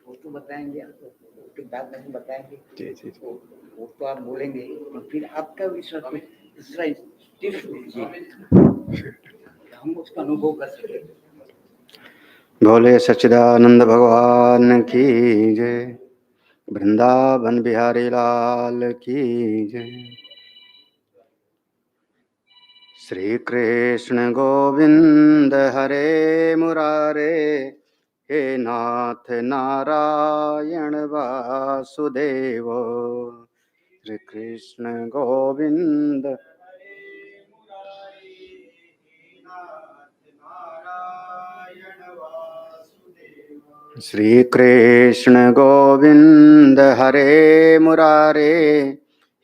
वो तो बताएंगे, वो तो बाद में बताएंगे। जी जी वो तो आप बोलेंगे, और फिर आपका विश्वास दूसरा टिप्स दीजिए, हम उसका अनुभव कर सके। भोले सच्चिदानंद भगवान की जय। वृंदावन बिहारी लाल की जय। श्री कृष्ण गोविंद हरे मुरारे, हे नाथ नारायण वासुदेव। श्री कृष्ण गोविंद श्री कृष्ण गोविंद हरे मुरारे,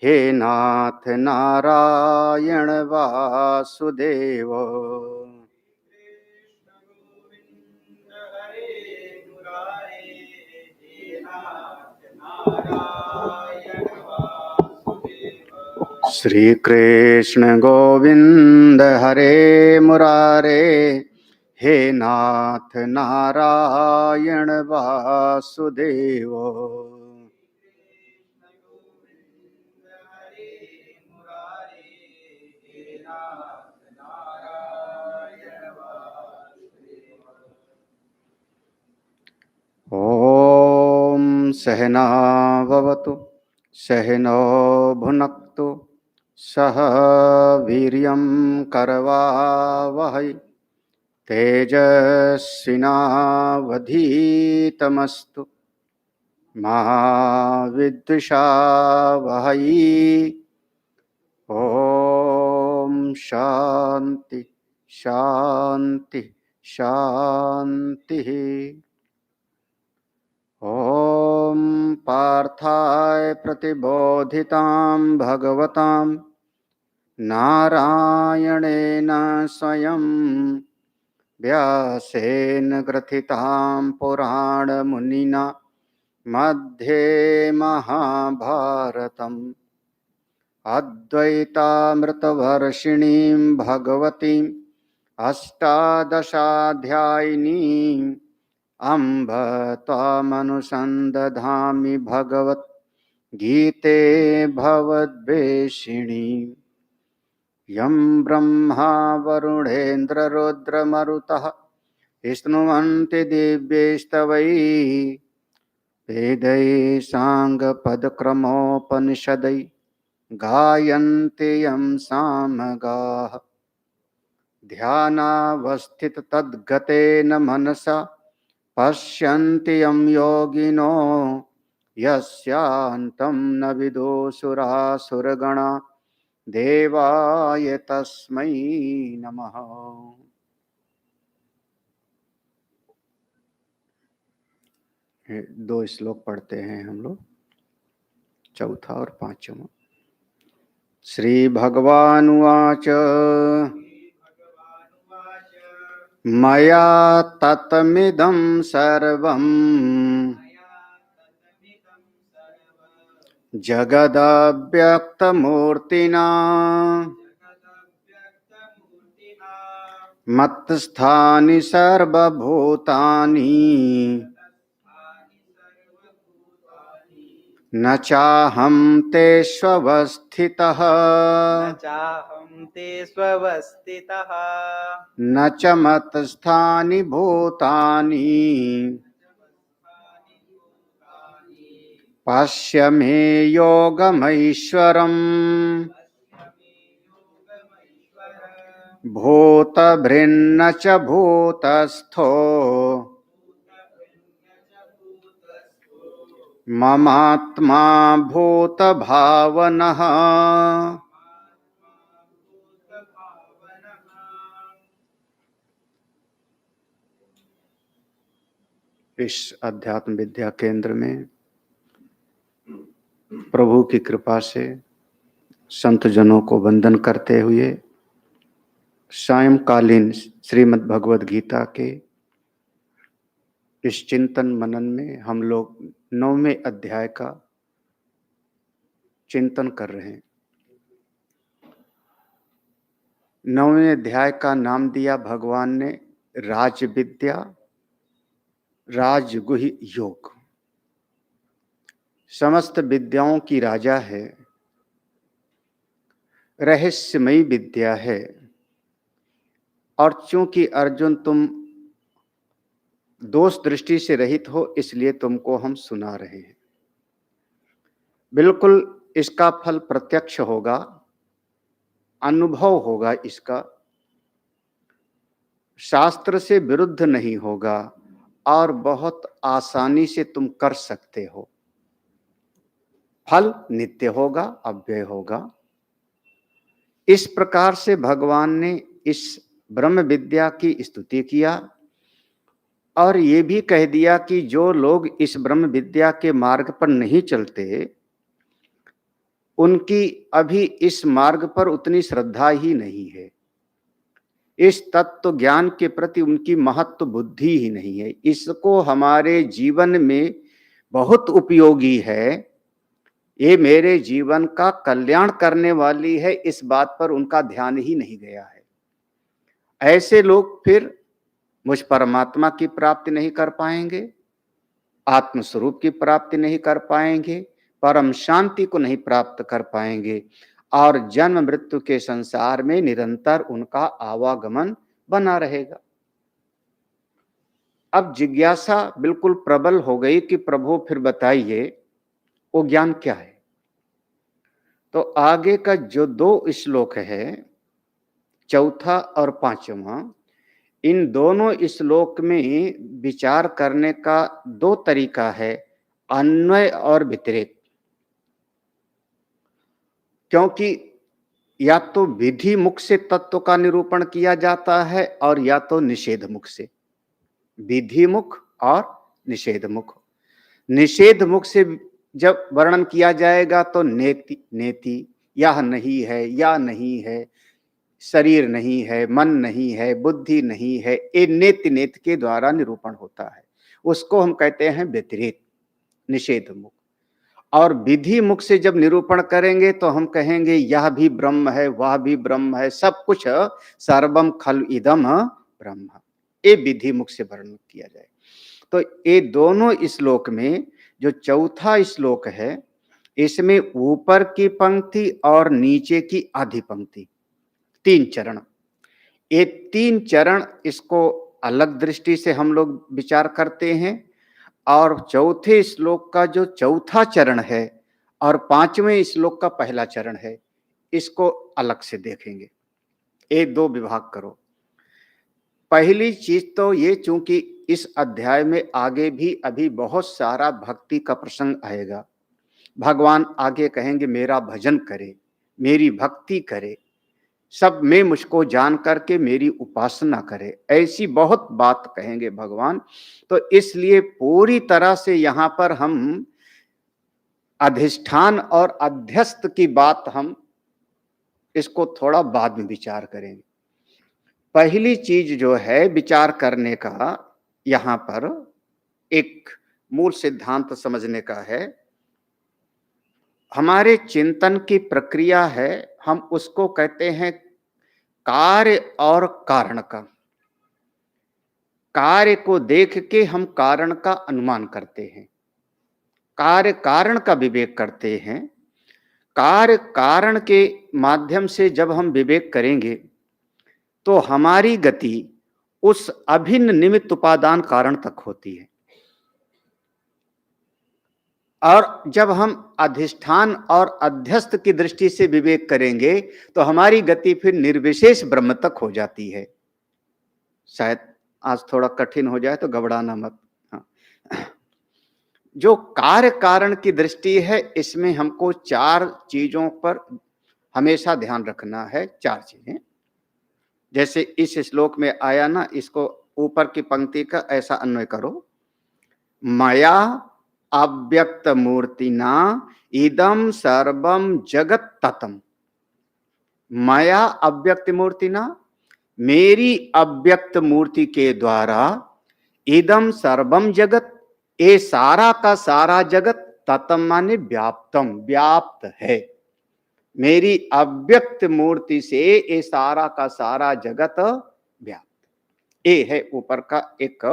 हे नाथ नारायण वासुदेव। श्री कृष्ण गोविंद हरे मुरारे, हे नाथ नारायण वासुदेव। ओम सहना भवतु सहनो भुनक्तु सह वीर्यं करवावहै तेजस्विनावधीतमस्तु मा विद्विषावहै। ओम शांति शांति शांति। ओम पार्थाय प्रतिबोधितां भगवतां नारायणेन स्वयं व्यासेन ग्रथितां पुराणमुनिना मध्ये महाभारतम् अद्वैतामृतवर्षिणीं भगवतीम् अष्टादशाध्यायिनीम् अम्ब त्वामनुसन्दधामि भगवत् गीते भवद्वेषिणी। यं ब्रह्मा वरुणेन्द्ररुद्रमरुतः स्तुवन्ति दिव्यैस्तवैः वेदैः साङ्गपदक्रमोपनिषदैः गायन्ति यं सामगाः। ध्यानावस्थिततद्गतेन मनसा पश्यन्ति यं योगिनो यस्यान्तं न विदुषुरासुरगणा देवाय तस्मै नमः। दो श्लोक पढ़ते हैं हम लोग, चौथा और पांचवा। श्री भगवानुवाच मया ततमिदं सर्वं जगदव्यक्तमूर्तिना मत्स्थानि सर्वभूतानि न चाहं तेष्वस्थितः न च मत्स्थानि भूतानि पश्य मे योगमैश्वरम् भूतभृन्न च भूतस्थो ममात्मा भूतभावनः। इस अध्यात्म विद्या केंद्र में प्रभु की कृपा से संत जनों को वंदन करते हुए सायंकालीन श्रीमद् भगवद गीता के इस चिंतन मनन में हम लोग 9वें अध्याय का चिंतन कर रहे हैं। 9वें अध्याय का नाम दिया भगवान ने राज विद्या राजगुह्य योग। समस्त विद्याओं की राजा है, रहस्यमयी विद्या है। और चूंकि अर्जुन तुम दोष दृष्टि से रहित हो, इसलिए तुमको हम सुना रहे हैं। बिल्कुल इसका फल प्रत्यक्ष होगा, अनुभव होगा इसका, शास्त्र से विरुद्ध नहीं होगा और बहुत आसानी से तुम कर सकते हो। फल नित्य होगा, अव्यय होगा। इस प्रकार से भगवान ने इस ब्रह्म विद्या की स्तुति किया और ये भी कह दिया कि जो लोग इस ब्रह्म विद्या के मार्ग पर नहीं चलते, उनकी अभी इस मार्ग पर उतनी श्रद्धा ही नहीं है। इस तत्व ज्ञान के प्रति उनकी महत्व बुद्धि ही नहीं है। इसको हमारे जीवन में बहुत उपयोगी है, ये मेरे जीवन का कल्याण करने वाली है, इस बात पर उनका ध्यान ही नहीं गया है। ऐसे लोग फिर मुझ परमात्मा की प्राप्ति नहीं कर पाएंगे, आत्मस्वरूप की प्राप्ति नहीं कर पाएंगे, परम शांति को नहीं प्राप्त कर पाएंगे और जन्म मृत्यु के संसार में निरंतर उनका आवागमन बना रहेगा। अब जिज्ञासा बिल्कुल प्रबल हो गई कि प्रभु फिर बताइए वो ज्ञान क्या है। तो आगे का जो 2 श्लोक है, चौथा और 5वां, इन दोनों श्लोक में विचार करने का 2 तरीका है, अन्वय और व्यतिरेक। क्योंकि या तो विधि मुख से तत्व का निरूपण किया जाता है और या तो निषेध मुख से। विधि मुख और निषेध मुख। निषेध मुख से जब वर्णन किया जाएगा तो नेति नेति, यह नहीं है, या नहीं है, शरीर नहीं है, मन नहीं है, बुद्धि नहीं है, ये नेति नेति के द्वारा निरूपण होता है। उसको हम कहते हैं व्यतिरेक, निषेध मुख। और विधि मुख से जब निरूपण करेंगे तो हम कहेंगे यह भी ब्रह्म है, वह भी ब्रह्म है, सब कुछ सर्वम खलु इदम ब्रह्म। ये विधि मुख से वर्णन किया जाए। तो ये दोनों श्लोक में जो चौथा श्लोक है, इसमें ऊपर की पंक्ति और नीचे की आधी पंक्ति, 3 चरण। ये 3 चरण इसको अलग दृष्टि से हम लोग विचार करते हैं और चौथे श्लोक का जो चौथा चरण है और 5वें श्लोक का पहला चरण है, इसको अलग से देखेंगे। ये 2 विभाग करो। पहली चीज तो ये, चूंकि इस अध्याय में आगे भी अभी बहुत सारा भक्ति का प्रसंग आएगा। भगवान आगे कहेंगे मेरा भजन करे, मेरी भक्ति करे, सब में मुझको जान करके मेरी उपासना करे, ऐसी बहुत बात कहेंगे भगवान। तो इसलिए पूरी तरह से यहाँ पर हम अधिष्ठान और अध्यस्त की बात हम इसको थोड़ा बाद में विचार करेंगे। पहली चीज जो है विचार करने का, यहाँ पर एक मूल सिद्धांत समझने का है। हमारे चिंतन की प्रक्रिया है, हम उसको कहते हैं कार्य और कारण का। कार्य को देख के हम कारण का अनुमान करते हैं, कार्य कारण का विवेक करते हैं। कार्य कारण के माध्यम से जब हम विवेक करेंगे तो हमारी गति उस अभिन्न निमित्त उपादान कारण तक होती है। और जब हम अधिष्ठान और अध्यस्त की दृष्टि से विवेक करेंगे तो हमारी गति फिर निर्विशेष ब्रह्म तक हो जाती है। शायद आज थोड़ा कठिन हो जाए तो घबराना मत। हाँ। जो कार्य कारण की दृष्टि है, इसमें हमको 4 चीजों पर हमेशा ध्यान रखना है। 4 चीजें जैसे इस श्लोक में आया ना, इसको ऊपर की पंक्ति का ऐसा अन्वय करो। मया अव्यक्त मूर्तिना इदम सर्वम जगत ततम। मया अव्यक्त मूर्तिना, मेरी अव्यक्त मूर्ति के द्वारा, इदम सर्वम जगत, ये सारा का सारा जगत, ततम माने व्याप्तम, व्याप्त है। मेरी अव्यक्त मूर्ति से ये सारा का सारा जगत व्याप्त। ये है ऊपर का एक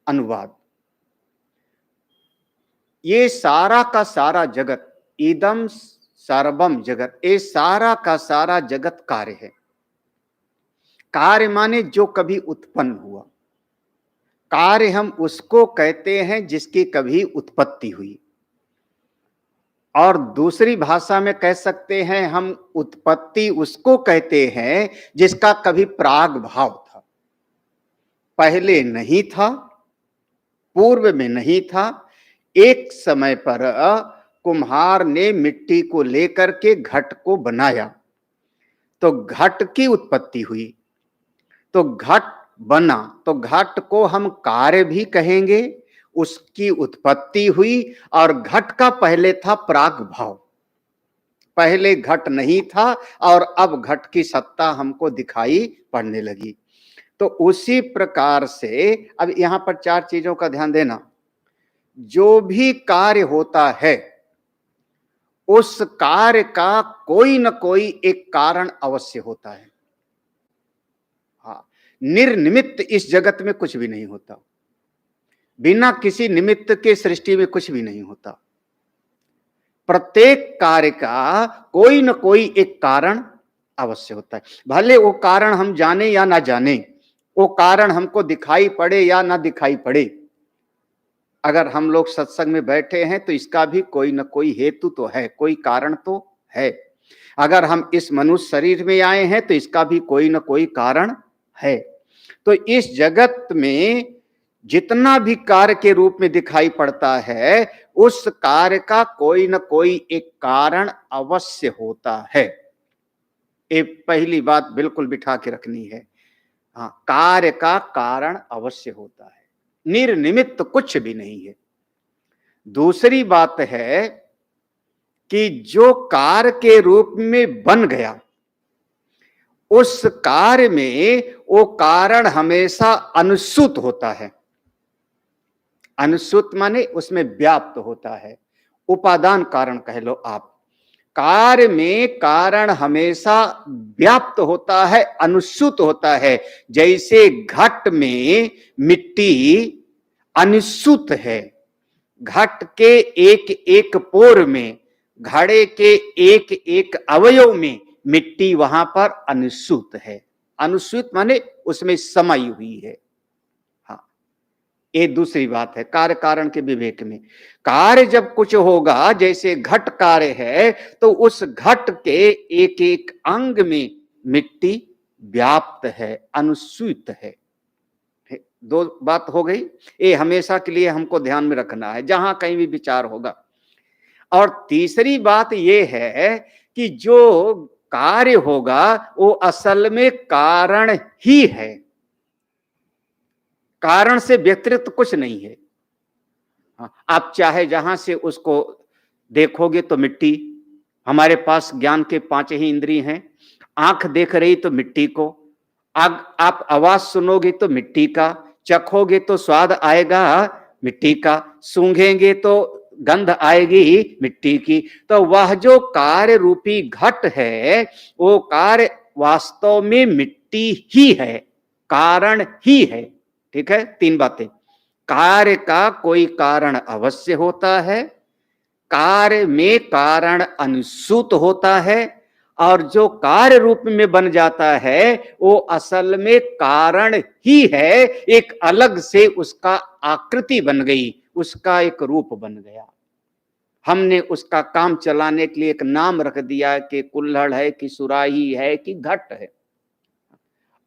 अनुवाद। ये सारा का सारा जगत, इदम सर्वम जगत, ये सारा का सारा जगत कार्य है। कार्य माने जो कभी उत्पन्न हुआ। कार्य हम उसको कहते हैं जिसकी कभी उत्पत्ति हुई, और दूसरी भाषा में कह सकते हैं हम उत्पत्ति उसको कहते हैं जिसका कभी प्राग भाव था, पहले नहीं था, पूर्व में नहीं था। एक समय पर कुम्हार ने मिट्टी को लेकर के घट को बनाया, तो घट की उत्पत्ति हुई, तो घट बना, तो घट को हम कार्य भी कहेंगे, उसकी उत्पत्ति हुई। और घट का पहले था प्राग भाव, पहले घट नहीं था और अब घट की सत्ता हमको दिखाई पड़ने लगी। तो उसी प्रकार से अब यहां पर चार चीजों का ध्यान देना। जो भी कार्य होता है उस कार्य का कोई न कोई एक कारण अवश्य होता है। हाँ, निर्निमित्त इस जगत में कुछ भी नहीं होता, बिना किसी निमित्त के सृष्टि में कुछ भी नहीं होता। प्रत्येक कार्य का कोई न कोई एक कारण अवश्य होता है, भले वो कारण हम जाने या ना जाने, वो कारण हमको दिखाई पड़े या ना दिखाई पड़े। अगर हम लोग सत्संग में बैठे हैं तो इसका भी कोई न कोई हेतु तो है, कोई कारण तो है। अगर हम इस मनुष्य शरीर में आए हैं तो इसका भी कोई न कोई कारण है। तो इस जगत में जितना भी कार्य के रूप में दिखाई पड़ता है, उस कार्य का कोई न कोई एक कारण अवश्य होता है। ये पहली बात बिल्कुल बिठा के रखनी है। हाँ, कार्य का कारण अवश्य होता है, निर्निमित्त कुछ भी नहीं है। दूसरी बात है कि जो कार्य के रूप में बन गया, उस कार्य में वो कारण हमेशा अनुसूत होता है। अनुसूत माने उसमें व्याप्त होता है, उपादान कारण कह लो आप। कार्य में कारण हमेशा व्याप्त होता है, अनुसूत होता है। जैसे घट में मिट्टी अनुसूत है, घट के एक एक पोर में, घड़े के एक एक अवयव में मिट्टी वहां पर अनुसूत है। अनुसूत माने उसमें समाई हुई है। हाँ, ये दूसरी बात है कार्य कारण के विवेक में। कार्य जब कुछ होगा, जैसे घट कार्य है, तो उस घट के एक एक अंग में मिट्टी व्याप्त है, अनुसूत है। दो बात हो गई, ये हमेशा के लिए हमको ध्यान में रखना है जहां कहीं भी विचार होगा। और तीसरी बात यह है कि जो कार्य होगा वो असल में कारण ही है, कारण से व्यतिरिक्त कुछ नहीं है। आप चाहे जहां से उसको देखोगे तो मिट्टी, हमारे पास ज्ञान के 5 ही इंद्रिय हैं। आंख देख रही तो मिट्टी को, आप आवाज सुनोगे तो मिट्टी का, चखोगे तो स्वाद आएगा मिट्टी का, सूंघेंगे तो गंध आएगी मिट्टी की। तो वह जो कार्य रूपी घट है, वो कार्य वास्तव में मिट्टी ही है, कारण ही है। ठीक है, 3 बातें। कार्य का कोई कारण अवश्य होता है, कार्य में कारण अनुसूत होता है, और जो कार्य रूप में बन जाता है वो असल में कारण ही है, एक अलग से उसका आकृति बन गई, उसका एक रूप बन गया। हमने उसका काम चलाने के लिए एक नाम रख दिया कि कुल्हड़ है कि सुराही है कि घट है।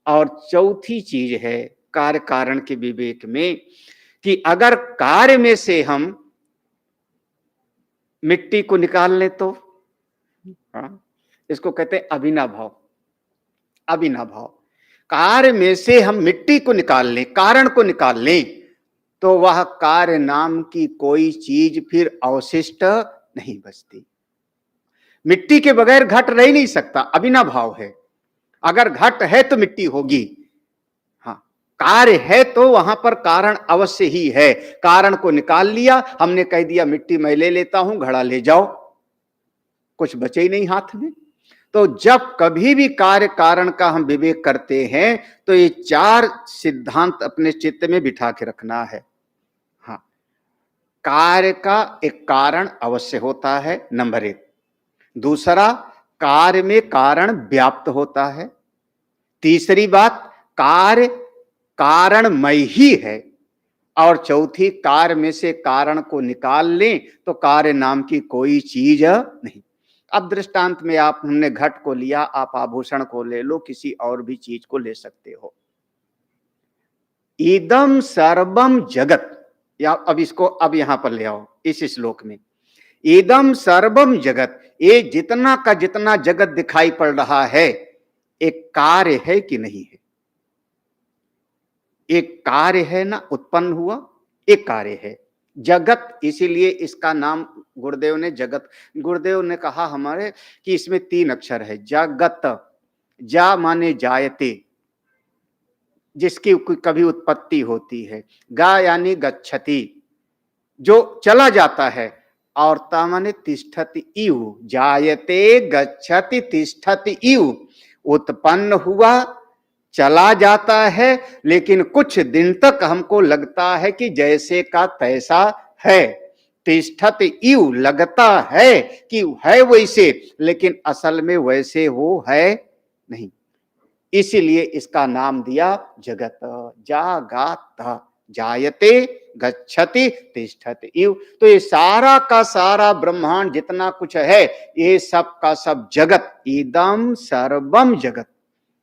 और चौथी चीज है कार्य कारण के विवेक में कि अगर कार्य में से हम मिट्टी को निकाल लें तो इसको कहते हैं अविनाभाव। अविनाभाव, कार्य में से हम मिट्टी को निकाल लें, कारण को निकाल लें, तो वह कार्य नाम की कोई चीज फिर अवशिष्ट नहीं बचती। मिट्टी के बगैर घट रह नहीं सकता, अविनाभाव है। अगर घट है तो मिट्टी होगी, हाँ, कार्य है तो वहां पर कारण अवश्य ही है। कारण को निकाल लिया, हमने कह दिया मिट्टी मैं ले लेता हूं, घड़ा ले जाओ, कुछ बचे ही नहीं हाथ में। तो जब कभी भी कार्य कारण का हम विवेक करते हैं तो ये 4 सिद्धांत अपने चित्त में बिठा के रखना है। हाँ, कार्य का एक कारण अवश्य होता है, नंबर एक। दूसरा, कार्य में कारण व्याप्त होता है। तीसरी बात, कार्य कारणमय ही है। और चौथी, कार्य में से कारण को निकाल लें तो कार्य नाम की कोई चीज नहीं। अब दृष्टांत में आप, हमने घट को लिया, आप आभूषण को ले लो, किसी और भी चीज को ले सकते हो। इदम सर्वम जगत, या अब इसको अब यहां पर ले आओ इस श्लोक में। इदम सर्वम जगत, ये जितना का जितना जगत दिखाई पड़ रहा है, एक कार्य है कि नहीं है? एक कार्य है ना, उत्पन्न हुआ, एक कार्य है जगत। इसीलिए इसका नाम गुरुदेव ने जगत, गुरुदेव ने कहा हमारे कि इसमें 3 अक्षर है, जगत। जा माने जायते, जिसकी कभी उत्पत्ति होती है। गा यानी गच्छति, जो चला जाता है। और ता माने तिष्ठति इव, जायते गच्छति तिष्ठति इव, उत्पन्न हुआ, चला जाता है, लेकिन कुछ दिन तक हमको लगता है कि जैसे का तैसा है। तिष्ठति इव, लगता है कि है वैसे, लेकिन असल में वैसे वो है नहीं। इसीलिए इसका नाम दिया जगत। जागात, जायते गच्छति तिष्ठति इव। तो ये सारा का सारा ब्रह्मांड जितना कुछ है, ये सब का सब जगत। इदम सर्वम जगत,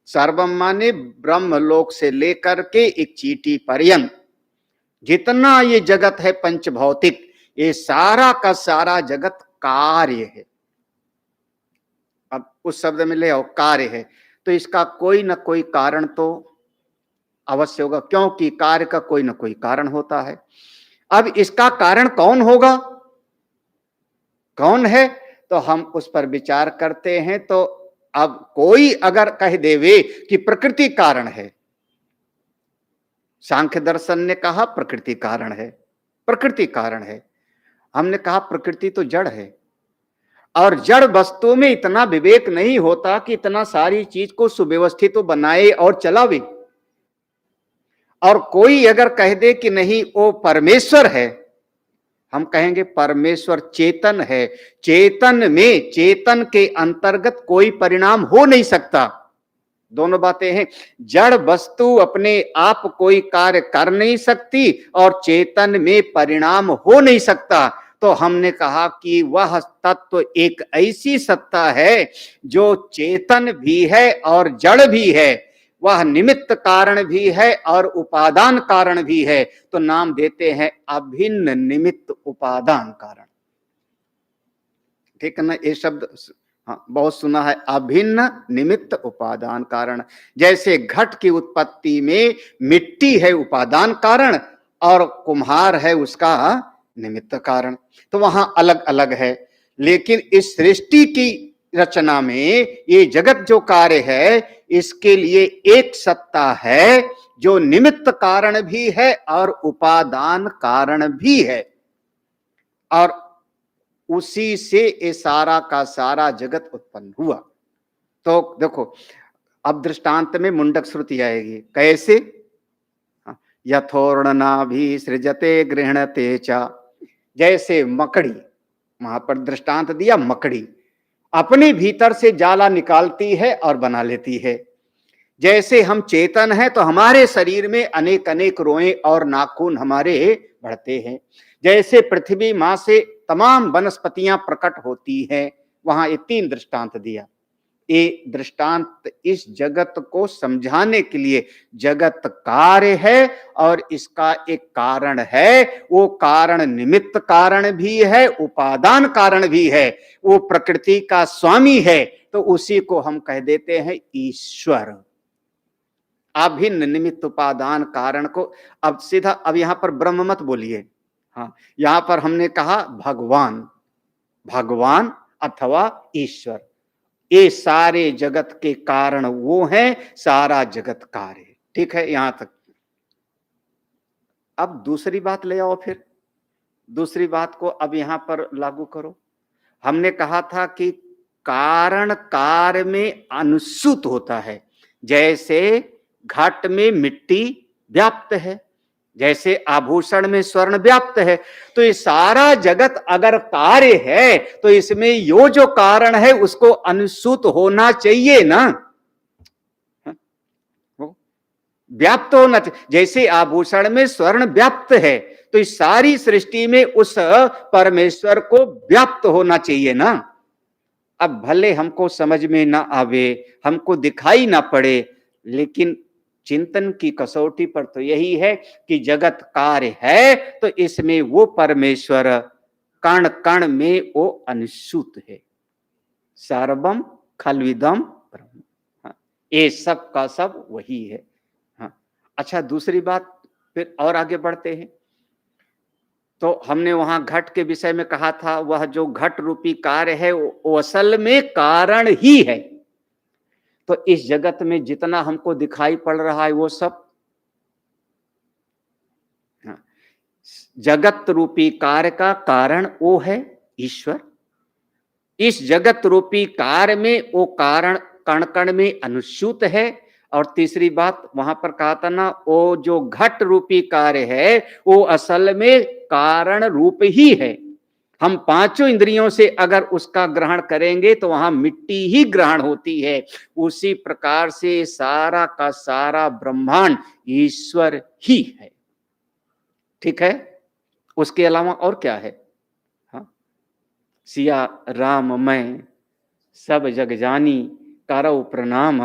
सर्वम माने ब्रह्मलोक से लेकर के एक चींटी पर्यंत जितना ये जगत है पंचभौतिक, ये सारा का सारा जगत कार्य है। अब उस शब्द में ले आओ, कार्य है, तो इसका कोई ना कोई कारण तो अवश्य होगा, क्योंकि कार्य का कोई ना कोई कारण होता है। अब इसका कारण कौन होगा, कौन है, तो हम उस पर विचार करते हैं। तो अब कोई अगर कह देवे कि प्रकृति कारण है, सांख्य दर्शन ने कहा प्रकृति कारण है, प्रकृति कारण है। हमने कहा प्रकृति तो जड़ है, और जड़ वस्तु में इतना विवेक नहीं होता कि इतना सारी चीज को सुव्यवस्थित तो बनाए और चलावे। और कोई अगर कह दे कि नहीं वो परमेश्वर है, हम कहेंगे परमेश्वर चेतन है। चेतन में, चेतन के अंतर्गत कोई परिणाम हो नहीं सकता। दोनों बातें हैं। जड़ वस्तु अपने आप कोई कार्य कर नहीं सकती, और चेतन में परिणाम हो नहीं सकता। तो हमने कहा कि वह तत्व एक ऐसी सत्ता है जो चेतन भी है और जड़ भी है, वह निमित्त कारण भी है और उपादान कारण भी है। तो नाम देते हैं अभिन्न निमित्त उपादान कारण। ठीक है ना, ये शब्द हाँ बहुत सुना है, अभिन्न निमित्त उपादान कारण। जैसे घट की उत्पत्ति में मिट्टी है उपादान कारण, और कुम्हार है उसका निमित्त कारण। तो वहां अलग अलग है, लेकिन इस सृष्टि की रचना में ये जगत जो कार्य है, इसके लिए एक सत्ता है जो निमित्त कारण भी है और उपादान कारण भी है, और उसी से ये सारा का सारा जगत उत्पन्न हुआ। तो देखो, अब दृष्टांत में मुंडक श्रुति आएगी। कैसे? यथोर्णनाभि सृजते गृह्णते च, जैसे मकड़ी, वहां पर दृष्टांत दिया, मकड़ी अपने भीतर से जाला निकालती है और बना लेती है। जैसे हम चेतन हैं तो हमारे शरीर में अनेक अनेक रोएं और नाखून हमारे बढ़ते हैं। जैसे पृथ्वी मां से तमाम वनस्पतियां प्रकट होती हैं, वहां ये 3 दृष्टांत दिया। ये दृष्टांत इस जगत को समझाने के लिए, जगत कार्य है और इसका एक कारण है। वो कारण निमित्त कारण भी है, उपादान कारण भी है। वो प्रकृति का स्वामी है, तो उसी को हम कह देते हैं ईश्वर। अभिन्न निमित्त उपादान कारण को अब सीधा, अब यहां पर ब्रह्म मत बोलिए। हाँ, यहां पर हमने कहा भगवान, भगवान अथवा ईश्वर, ये सारे जगत के कारण वो हैं, सारा जगत कार्य। ठीक है, यहां तक। अब दूसरी बात ले आओ, फिर दूसरी बात को अब यहां पर लागू करो। हमने कहा था कि कारण कार्य में अनुसूत होता है। जैसे घट में मिट्टी व्याप्त है, जैसे आभूषण में स्वर्ण व्याप्त है, तो ये सारा जगत अगर कार्य है तो इसमें यो जो कारण है उसको अनुसूत होना चाहिए ना, व्याप्त होना चाहिए। जैसे आभूषण में स्वर्ण व्याप्त है तो इस सारी सृष्टि में उस परमेश्वर को व्याप्त होना चाहिए ना। अब भले हमको समझ में ना आवे, हमको दिखाई ना पड़े, लेकिन चिंतन की कसौटी पर तो यही है कि जगत कार्य है तो इसमें वो परमेश्वर कण कण में वो अनुसूत है। सर्वम खलविदम ब्रह्म, हाँ, ये सब का सब वही है। हाँ, अच्छा दूसरी बात, फिर और आगे बढ़ते हैं। तो हमने वहां घट के विषय में कहा था, वह जो घट रूपी कार्य है वो असल में कारण ही है। तो इस जगत में जितना हमको दिखाई पड़ रहा है वो सब जगत रूपी कार्य का कारण वो है ईश्वर। इस जगत रूपी कार्य में वो कारण कण कण में अनुसूत है। और तीसरी बात वहां पर कहा था ना, वो जो घट रूपी कार्य है वो असल में कारण रूप ही है। हम पांचों इंद्रियों से अगर उसका ग्रहण करेंगे तो वहां मिट्टी ही ग्रहण होती है। उसी प्रकार से सारा का सारा ब्रह्मांड ईश्वर ही है। ठीक है, उसके अलावा और क्या है? हाँ, सिया राम मैं सब जग जानी, करौ प्रणाम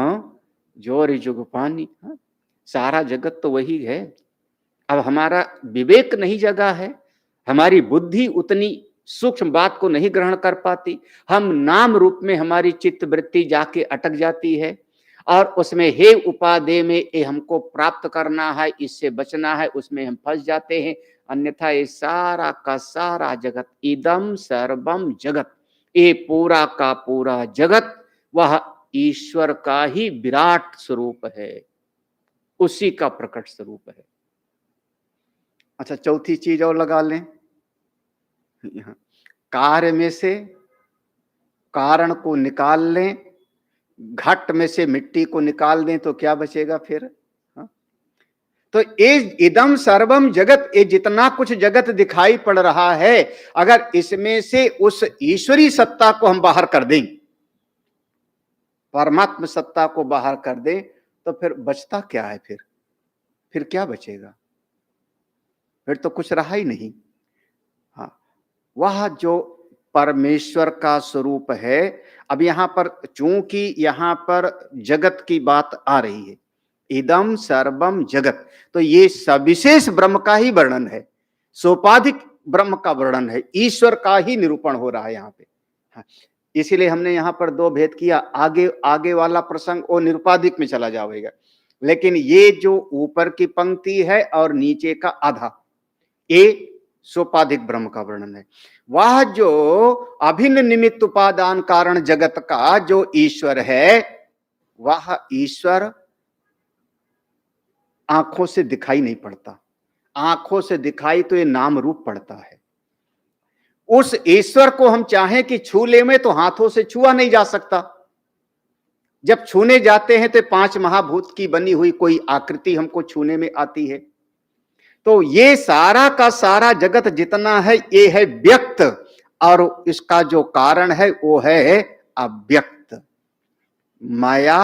जोर जुग पानी। हाँ, सारा जगत तो वही है। अब हमारा विवेक नहीं जगा है, हमारी बुद्धि उतनी सूक्ष्म बात को नहीं ग्रहण कर पाती। हम नाम रूप में हमारी चित्त वृत्ति जाके अटक जाती है और उसमें हे उपादेय में ये हमको प्राप्त करना है, इससे बचना है, उसमें हम फंस जाते हैं। अन्यथा ये सारा का सारा जगत, इदम सर्वम जगत, ये पूरा का पूरा जगत वह ईश्वर का ही विराट स्वरूप है, उसी का प्रकट स्वरूप है। अच्छा चौथी चीज और लगा लें, यहाँ कार्य में से कारण को निकाल लें, घट में से मिट्टी को निकाल दें तो क्या बचेगा फिर? हाँ? तो ये इदम सर्वम जगत, ये जितना कुछ जगत दिखाई पड़ रहा है, अगर इसमें से उस ईश्वरी सत्ता को हम बाहर कर दें, परमात्म सत्ता को बाहर कर दें, तो फिर बचता क्या है? फिर क्या बचेगा? फिर तो कुछ रहा ही नहीं। हाँ, वह जो परमेश्वर का स्वरूप है। अब यहां पर चूंकि यहां पर जगत की बात आ रही है, इदम सर्वम जगत, तो ये सविशेष ब्रह्म का ही वर्णन है, सोपाधिक ब्रह्म का वर्णन है, ईश्वर का ही निरूपण हो रहा है यहाँ पे। हाँ, इसीलिए हमने यहाँ पर दो भेद किया। आगे आगे वाला प्रसंग वो निरुपाधिक में चला जाएगा, लेकिन ये जो ऊपर की पंक्ति है और नीचे का आधा, ये सोपाधिक ब्रह्म का वर्णन है। वह जो अभिन्न निमित्त उपादान कारण जगत का जो ईश्वर है, वह ईश्वर आंखों से दिखाई नहीं पड़ता। आंखों से दिखाई तो ये नाम रूप पड़ता है। उस ईश्वर को हम चाहें कि छू ले में, तो हाथों से छुआ नहीं जा सकता। जब छूने जाते हैं तो पांच महाभूत की बनी हुई कोई आकृति हमको छूने में आती है। तो ये सारा का सारा जगत जितना है ये है व्यक्त, और इसका जो कारण है वो है अव्यक्त। माया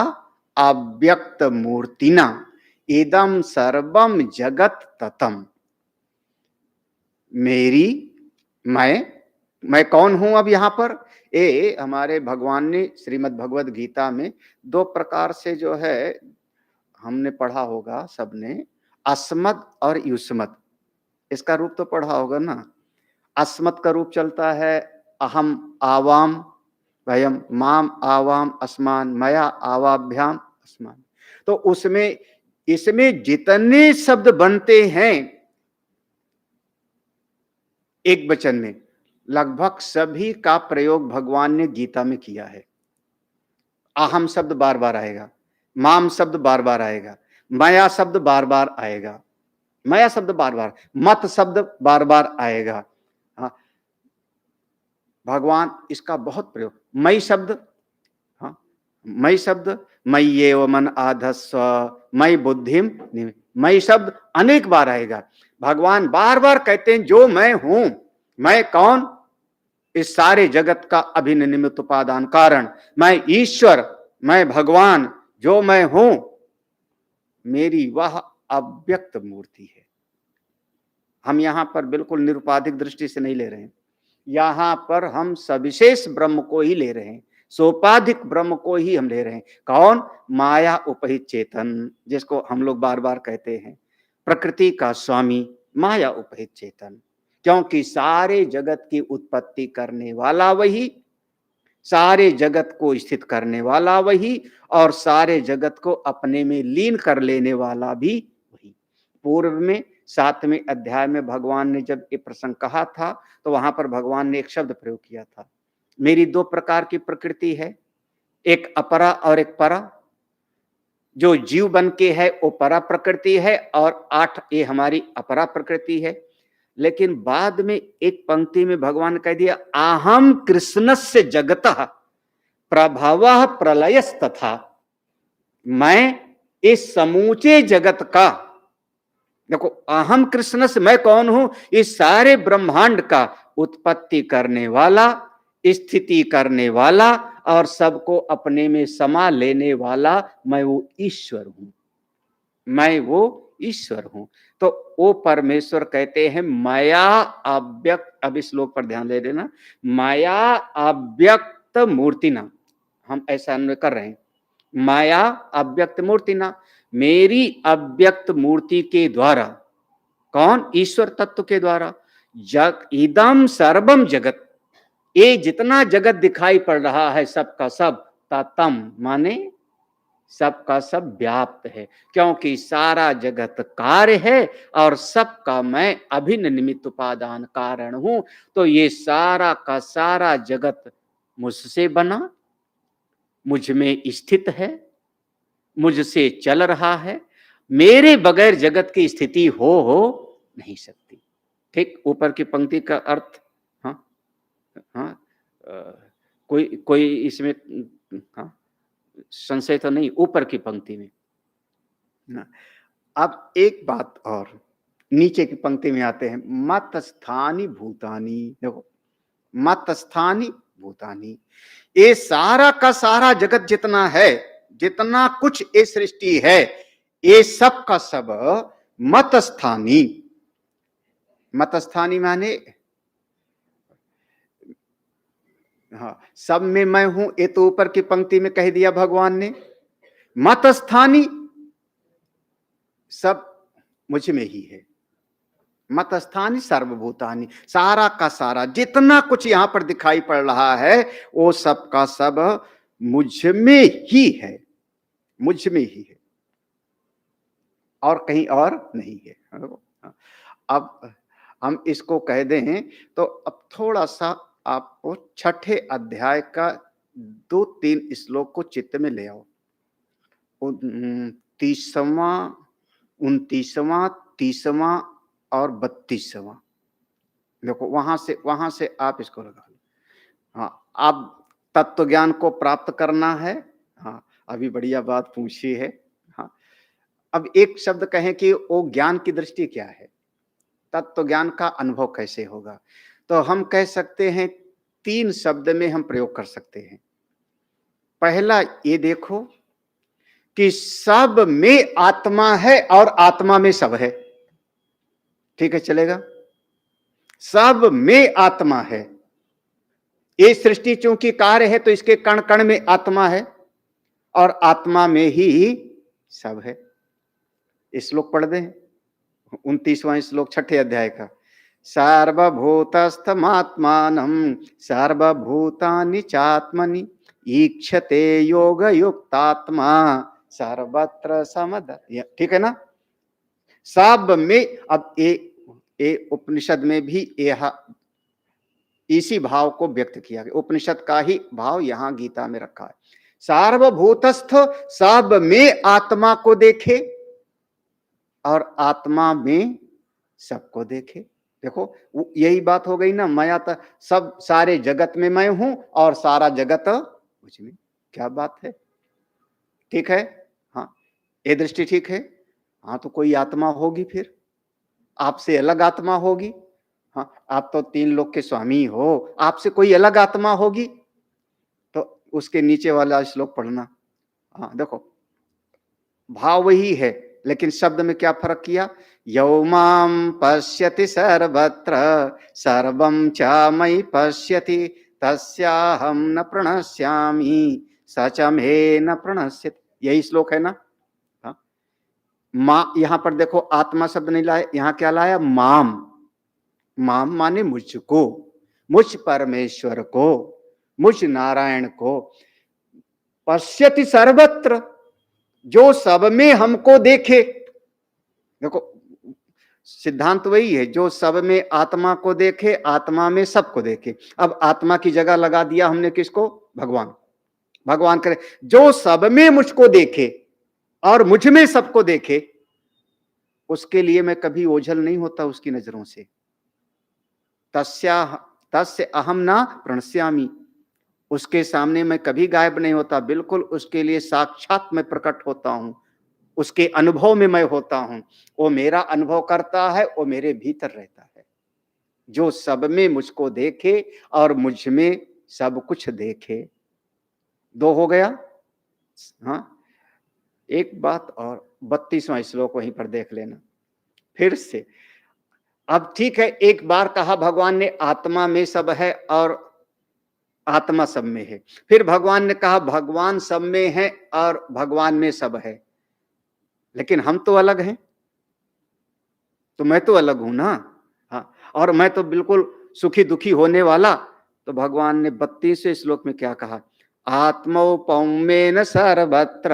अव्यक्त मूर्तिना इदम सर्वम जगत ततम। मैं कौन हूं? अब यहां पर ये हमारे भगवान ने श्रीमद् भगवद गीता में दो प्रकार से जो है हमने पढ़ा होगा सबने, अस्मद और युष्मद। इसका रूप तो पढ़ा होगा ना। अस्मद का रूप चलता है अहम आवाम वयम, माम आवाम अस्मान, मया आवाभ्याम अस्मान। तो उसमें इसमें जितने शब्द बनते हैं एक वचन में, लगभग सभी का प्रयोग भगवान ने गीता में किया है। अहम शब्द बार बार आएगा, माम शब्द बार बार आएगा, माया शब्द बार बार आएगा, माया शब्द बार बार, मत शब्द बार बार आएगा। हाँ, भगवान इसका बहुत प्रयोग, मई शब्द, हाँ, मई शब्द, मई एव मन आधस्व, मई बुद्धिम, मई शब्द अनेक बार आएगा। भगवान बार बार कहते हैं जो मैं हूं, मैं कौन, इस सारे जगत का अभिन्न निमित्त उपादान कारण, मैं ईश्वर, मैं भगवान, जो मैं हूं, मेरी वह अव्यक्त मूर्ति है। हम यहां पर बिल्कुल निरुपाधिक दृष्टि से नहीं ले रहे हैं, यहां पर हम सविशेष ब्रह्म को ही ले रहे हैं, सोपाधिक ब्रह्म को ही हम ले रहे हैं। कौन? माया उपहित चेतन, जिसको हम लोग बार बार कहते हैं प्रकृति का स्वामी, माया उपहित चेतन। क्योंकि सारे जगत की उत्पत्ति करने वाला वही, सारे जगत को स्थित करने वाला वही, और सारे जगत को अपने में लीन कर लेने वाला भी वही। पूर्व में 7वें अध्याय में भगवान ने जब ये प्रसंग कहा था तो वहां पर भगवान ने एक शब्द प्रयोग किया था, मेरी 2 प्रकार की प्रकृति है, एक अपरा और एक परा। जो जीव बन के है वो परा प्रकृति है और 8 ये हमारी अपरा प्रकृति है। लेकिन बाद में एक पंक्ति में भगवान कह दिया, अहम कृष्णस्य जगतः प्रभवः प्रलयस्तथा, मैं इस समूचे जगत का, देखो अहम कृष्ण से, मैं कौन हूं, इस सारे ब्रह्मांड का उत्पत्ति करने वाला, स्थिति करने वाला और सबको अपने में समा लेने वाला, मैं वो ईश्वर हूं, मैं वो ईश्वर हूं। तो वो परमेश्वर कहते हैं माया अव्यक्त, अब इस श्लोक पर ध्यान दे देना, माया अव्यक्त मूर्तिना, हम ऐसा अन्वय कर रहे हैं, माया अव्यक्त मूर्तिना, मेरी अव्यक्त मूर्ति के द्वारा, कौन? ईश्वर तत्व के द्वारा, जग इदम सर्वम जगत, ये जितना जगत दिखाई पड़ रहा है सबका सब, ततम माने सबका सब व्याप्त है, क्योंकि सारा जगत कार्य है और सबका मैं अभिन्न निमित्त उपादान कारण हूं। तो ये सारा का सारा जगत मुझसे बना, मुझ में स्थित है, मुझसे चल रहा है, मेरे बगैर जगत की स्थिति हो नहीं सकती। ठीक ऊपर की पंक्ति का अर्थ, हाँ हाँ, कोई इसमें हाँ संशय तो नहीं, ऊपर की पंक्ति में ना। अब एक बात और, नीचे की पंक्ति में आते हैं, मतस्थानी भूतानी, देखो मतस्थानी भूतानी, ये सारा का सारा जगत जितना है, जितना कुछ ये सृष्टि है, ये सब का सब मतस्थानी, मतस्थानी माने हाँ सब में मैं हूं, ये तो ऊपर की पंक्ति में कह दिया भगवान ने। मतस्थानी सब मुझ में ही है, मतस्थानी सर्वभूतानी, सारा का सारा जितना कुछ यहां पर दिखाई पड़ रहा है वो सब का सब मुझ में ही है, मुझ में ही है और कहीं और नहीं है। अब हम इसको कह दें तो अब थोड़ा सा आपको 6ठे अध्याय का 2-3 श्लोक को चित्त में ले आओ, 30वां, 29वां, 30वां और 32वां, देखो वहां से आप इसको लगा लो। हाँ अब तत्व ज्ञान को प्राप्त करना है, हाँ अभी बढ़िया बात पूछी है। हाँ अब एक शब्द कहें कि वो ज्ञान की दृष्टि क्या है, तत्व ज्ञान का अनुभव कैसे होगा, तो हम कह सकते हैं 3 शब्द में हम प्रयोग कर सकते हैं। पहला ये देखो कि सब में आत्मा है और आत्मा में सब है, ठीक है चलेगा, सब में आत्मा है, ये सृष्टि चूंकि कार्य है तो इसके कण कण में आत्मा है और आत्मा में ही सब है। श्लोक पढ़ दें, 29वां श्लोक 6ठे अध्याय का, सार्वभूतस्थमात्मानं सर्वभूतानि चात्मनि ईक्षते योग युक्तात्मा सर्वत्र समद, ठीक है ना। सब में, अब ये उपनिषद में भी यह इसी भाव को व्यक्त किया गया, उपनिषद का ही भाव यहां गीता में रखा है। सार्वभूतस्थ सब में आत्मा को देखे और आत्मा में सबको देखे, देखो यही बात हो गई ना, माया सब सारे जगत में मैं हूं और सारा जगत मुझ में, क्या बात है। ठीक है? हाँ, ये दृष्टि ठीक है? हाँ, तो कोई आत्मा होगी फिर, आपसे अलग आत्मा होगी। हाँ, आप तो 3 लोक के स्वामी हो, आपसे कोई अलग आत्मा होगी। तो उसके नीचे वाला श्लोक पढ़ना। हाँ, देखो भाव वही है, लेकिन शब्द में क्या फर्क किया? यौ मां पश्यति सर्वत्र सर्वं च मयि पश्यति तस्याहं न प्रणश्यामि स च मे न प्रणश्यति। यही श्लोक है ना? हाँ? मां, यहां पर देखो आत्मा शब्द नहीं लाया, यहां क्या लाया? माम। माम माने मुझको, मुझ परमेश्वर को, मुझ नारायण को। पश्यति सर्वत्र, जो सब में हमको देखे। देखो सिद्धांत वही है, जो सब में आत्मा को देखे, आत्मा में सबको देखे। अब आत्मा की जगह लगा दिया हमने किसको? भगवान। भगवान करे जो सब में मुझको देखे और मुझ में सबको देखे, उसके लिए मैं कभी ओझल नहीं होता उसकी नजरों से। तस्य अहम ना प्रणश्यामि, उसके सामने मैं कभी गायब नहीं होता, बिल्कुल उसके लिए साक्षात मैं प्रकट होता हूं, उसके अनुभव में मैं होता हूं। वो मेरा अनुभव करता है, वो मेरे भीतर रहता है। जो सब में मुझको देखे और मुझ में सब कुछ देखे। 2 हो गया। हाँ, एक बात और, 32वां श्लोक वहीं पर देख लेना फिर से। अब ठीक है, एक बार कहा भगवान ने आत्मा में सब है और आत्मा सब में है, फिर भगवान ने कहा भगवान सब में है और भगवान में सब है, लेकिन हम तो अलग हैं, तो मैं तो अलग हूं ना। हाँ, और मैं तो बिल्कुल सुखी दुखी होने वाला। तो भगवान ने 32वें श्लोक में क्या कहा? आत्मौपौमेन सर्वत्र।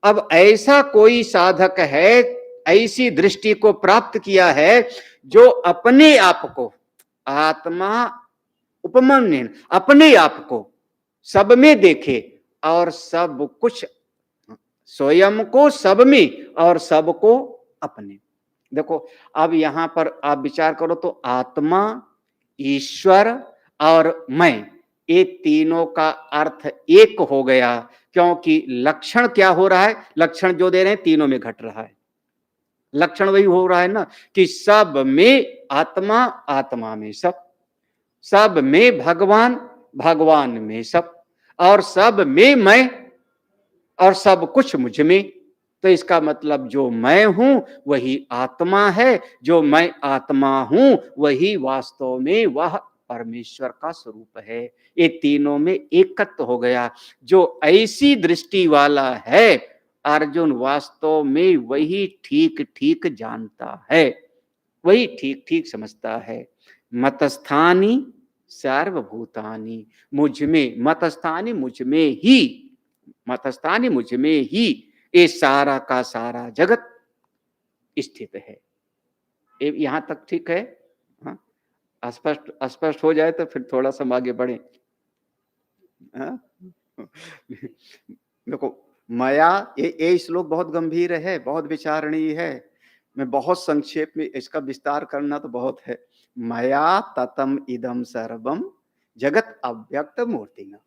अब ऐसा कोई साधक है, ऐसी दृष्टि को प्राप्त किया है, जो अपने आप को, आत्मा उपमन्यन, अपने आप को सब में देखे और सब कुछ, स्वयं को सब में और सबको अपने। देखो अब यहां पर आप विचार करो तो आत्मा, ईश्वर और मैं, ये तीनों का अर्थ एक हो गया, क्योंकि लक्षण क्या हो रहा है? लक्षण जो दे रहे हैं तीनों में घट रहा है। लक्षण वही हो रहा है ना कि सब में आत्मा, आत्मा में सब, सब में भगवान, भगवान में सब, और सब में मैं और सब कुछ मुझ में। तो इसका मतलब जो मैं हूं वही आत्मा है, जो मैं आत्मा हूं वही वास्तव में वह परमेश्वर का स्वरूप है। ये तीनों में एकत्व हो गया। जो ऐसी दृष्टि वाला है अर्जुन, वास्तव में वही ठीक ठीक जानता है, वही ठीक ठीक समझता है। मतस्थानी सर्वभूतानि, मुझ में, मतस्थानी मुझ में ही, मतस्थानी मुझ में ही ये सारा का सारा जगत स्थित है। यहां तक ठीक है? हाँ? स्पष्ट स्पष्ट हो जाए तो फिर थोड़ा सा आगे बढ़े। हाँ? देखो माया, ये श्लोक बहुत गंभीर है, बहुत विचारणीय है। मैं बहुत संक्षेप में, इसका विस्तार करना तो बहुत है। माया ततम इदम सर्वम जगत अव्यक्त मूर्तिना।